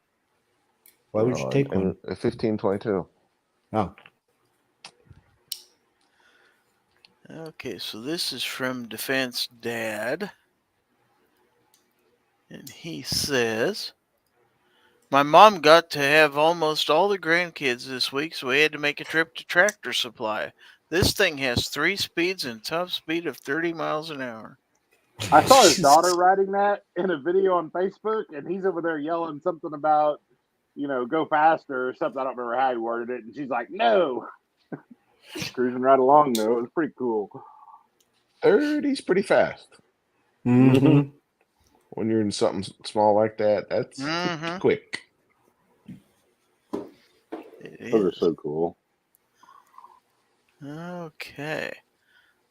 Why would you take one? A 15-22. Oh, Okay, so this is from Defense Dad. And he says, my mom got to have almost all the grandkids this week, so we had to make a trip to Tractor Supply. This thing has 3 speeds and top speed of 30 miles an hour. I saw his daughter riding that in a video on Facebook, and he's over there yelling something about, go faster or something. I don't remember how he worded it. And she's like, no. Cruising right along, though. It was pretty cool. 30's pretty fast. mm-hmm. When you're in something small like that, that's quick. Those are so cool. Okay.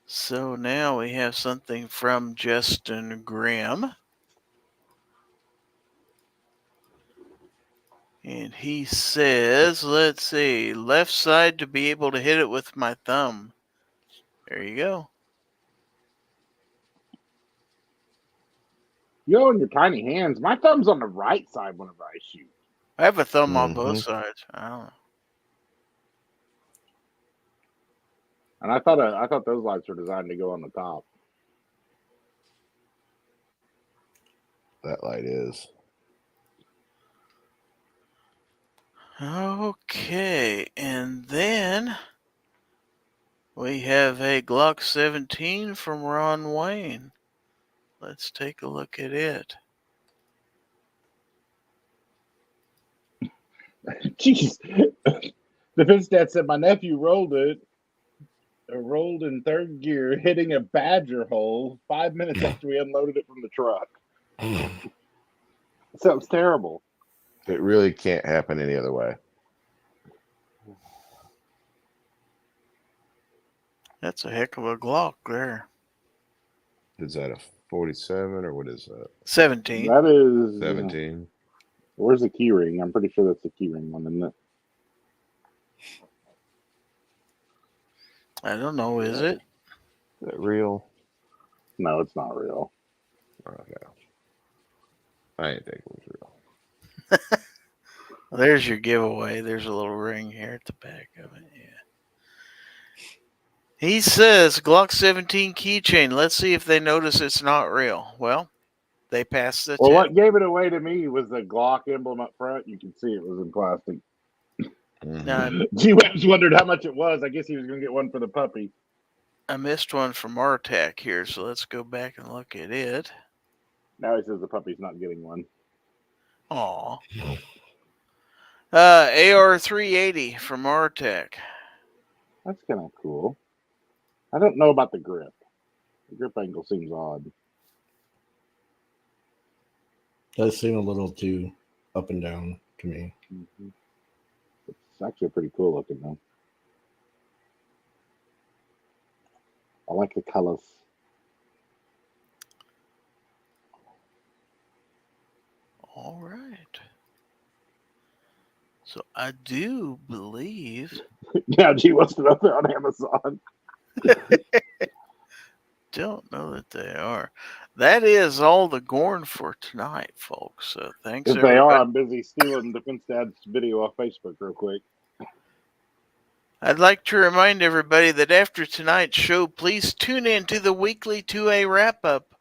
So now we have something from Justin Graham. And he says, let's see, left side to be able to hit it with my thumb. There you go. Yo, in your tiny hands. My thumb's on the right side whenever I shoot. I have a thumb on both sides. I don't know. And I thought those lights were designed to go on the top. That light is. Okay, and then we have a Glock 17 from Ron Wayne. Let's take a look at it. Jeez. Defense Dad said my nephew rolled in 3rd gear, hitting a badger hole 5 minutes after we unloaded it from the truck. Sounds terrible. It really can't happen any other way. That's a heck of a Glock there. Is that a 47 or what is that? 17. That is 17. Where's the key ring? I'm pretty sure that's the key ring one, isn't it? I don't know, is it? Is that real? No, it's not real. Okay. I didn't think it was real. Well, there's your giveaway. There's a little ring here at the back of it. Yeah. He says Glock 17 keychain. Let's see if they notice it's not real. Well, they passed the Well, test. what gave it away to me was the Glock emblem up front. You can see it was in plastic. Now, G-Webs wondered how much it was. I guess he was going to get one for the puppy. I missed one from RTAC here, so let's go back and look at it. Now he says the puppy's not getting one. Aw. AR-380 from RTAC. That's kind of cool. I don't know about the grip. The grip angle seems odd. Does seem a little too up and down to me. Mm-hmm. It's actually pretty cool looking, though. I like the colors. All right. So I do believe. Yeah, gee, what's it up there on Amazon? Don't know that they are. That is all the GORN for tonight, folks. So thanks, If they everybody. are, I'm busy stealing Defense Dad's video off Facebook real quick. I'd like to remind everybody that after tonight's show, please tune in to the weekly 2A wrap-up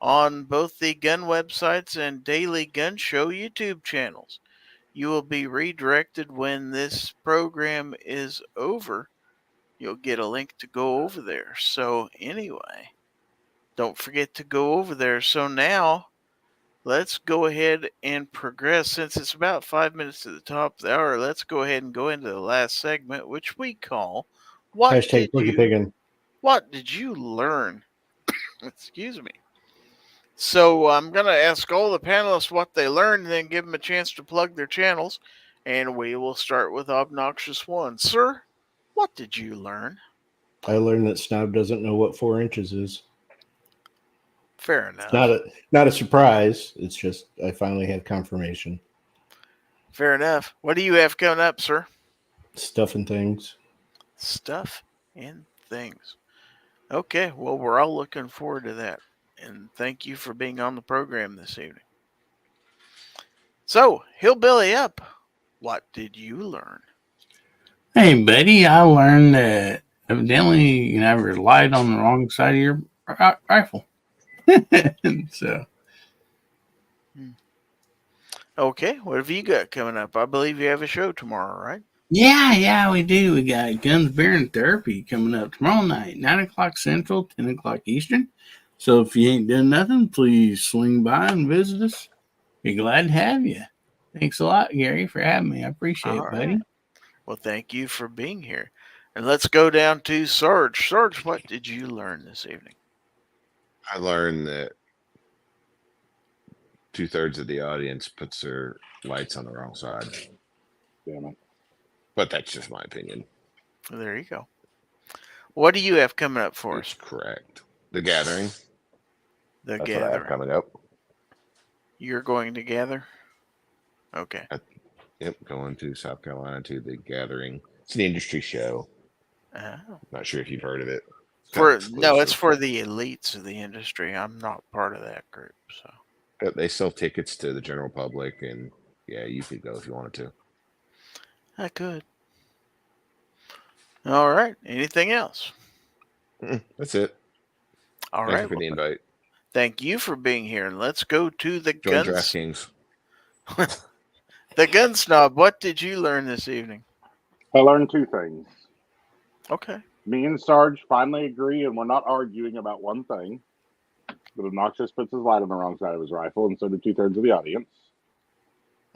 on both the gun websites and Daily Gun Show YouTube channels. You will be redirected when this program is over. You'll get a link to go over there. So anyway, don't forget to go over there. So now, let's go ahead and progress. Since it's about 5 minutes to the top of the hour, let's go ahead and go into the last segment, which we call What Hashtag What did you learn? Excuse me. So I'm going to ask all the panelists what they learned and then give them a chance to plug their channels. And we will start with Obnoxious One. Sir, what did you learn? I learned that Snob doesn't know what 4 inches is. Fair enough. Not a surprise. It's just I finally had confirmation. Fair enough. What do you have coming up, sir? Stuff and things. Stuff and things. Okay, well, we're all looking forward to that. And thank you for being on the program this evening. So, Hillbilly Up, what did you learn? Hey, buddy, I learned that evidently you never relied on the wrong side of your rifle. So, Okay, what have you got coming up? I believe you have a show tomorrow, right? yeah, we do. We got Guns, Beer, and Therapy coming up tomorrow night, 9 o'clock Central, 10 o'clock Eastern. So if you ain't done nothing, please swing by and visit us. Be glad to have you. Thanks a lot, Gary, for having me. I appreciate it, buddy. Right. Well, thank you for being here. And let's go down to Sarge. Sarge, what did you learn this evening? I learned that 2/3 of the audience puts their lights on the wrong side. Damn it. But that's just my opinion. There you go. What do you have coming up for It's us? correct. The Gathering. The That's what I have Gathering. coming up. You're going to gather? Okay. Yep, going to South Carolina to The Gathering. It's an industry show. Oh. Not sure if you've heard of it. It's for the elites of the industry. I'm not part of that group, so They sell tickets to the general public, and yeah, you could go if you wanted to. I could. All right. Anything else? That's it. All Thank right. you for the invite. Thank you for being here. And let's go to the Join guns. DraftKings. The GUNSNOB. What did you learn this evening? I learned 2 things. Okay. Me and Sarge finally agree, and we're not arguing about one thing. But Obnoxious puts his light on the wrong side of his rifle, and so do 2/3 of the audience.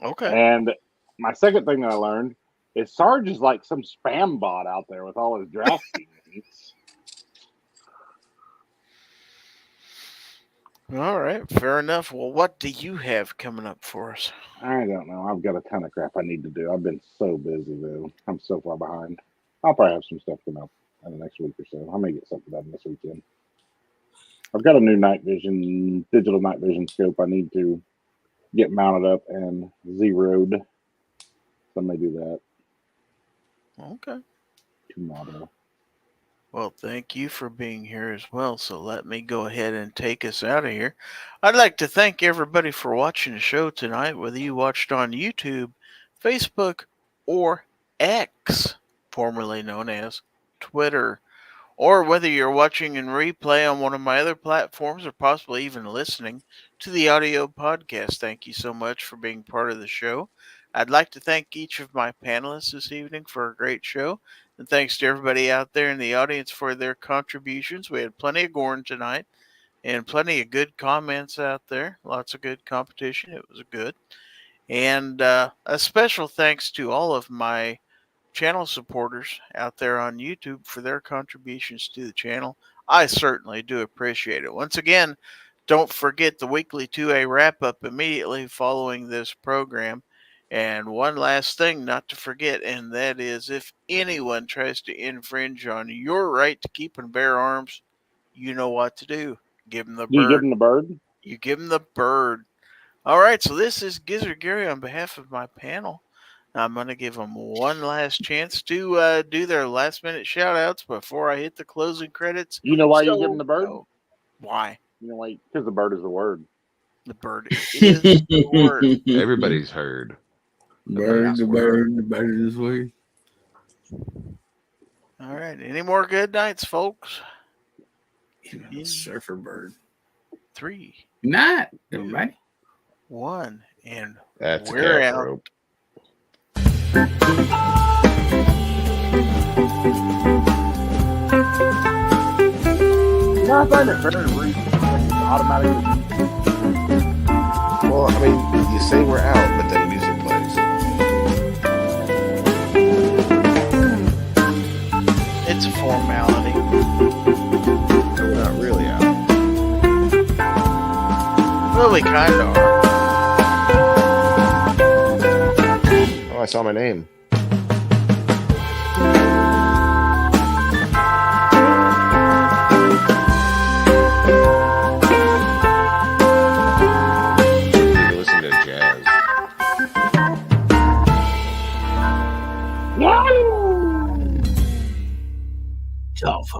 Okay. And my second thing that I learned is Sarge is like some spam bot out there with all his drafting links. All right. Fair enough. Well, what do you have coming up for us? I don't know. I've got a ton of crap I need to do. I've been so busy, though. I'm so far behind. I'll probably have some stuff come up in the next week or so. I may get something done this weekend. I've got a new digital night vision scope I need to get mounted up and zeroed. So I may do that Okay. tomorrow. Well, thank you for being here as well. So let me go ahead and take us out of here. I'd like to thank everybody for watching the show tonight, whether you watched on YouTube, Facebook, or X, formerly known as Twitter, or whether you're watching in replay on one of my other platforms or possibly even listening to the audio podcast. Thank you so much for being part of the show. I'd like to thank each of my panelists this evening for a great show. And thanks to everybody out there in the audience for their contributions. We had plenty of GORN tonight and plenty of good comments out there. Lots of good competition. It was good. And a special thanks to all of my channel supporters out there on YouTube for their contributions to the channel. I certainly do appreciate it. Once again, don't forget the weekly 2A wrap-up immediately following this program. And one last thing not to forget, and that is if anyone tries to infringe on your right to keep and bear arms, you know what to do. Give them the Do you give bird. him the bird? You give them the bird. All right, so this is Gizzard Gary on behalf of my panel. I'm going to give them one last chance to do their last minute shout outs before I hit the closing credits. You know why you give them the bird? Why? You know why? Because the bird is the word. The bird is the word. Everybody's heard. Bird, the bird, the bird is word. All right. Any more good nights, folks? Surfer bird. 3, Good night, everybody. 1, and That's we're calf out. rope. No, I find it very rude. Automatically. Well, I mean, you say we're out, but then music plays. It's a formality. We're not really out. Well, we kind of are. Oh, I saw my name.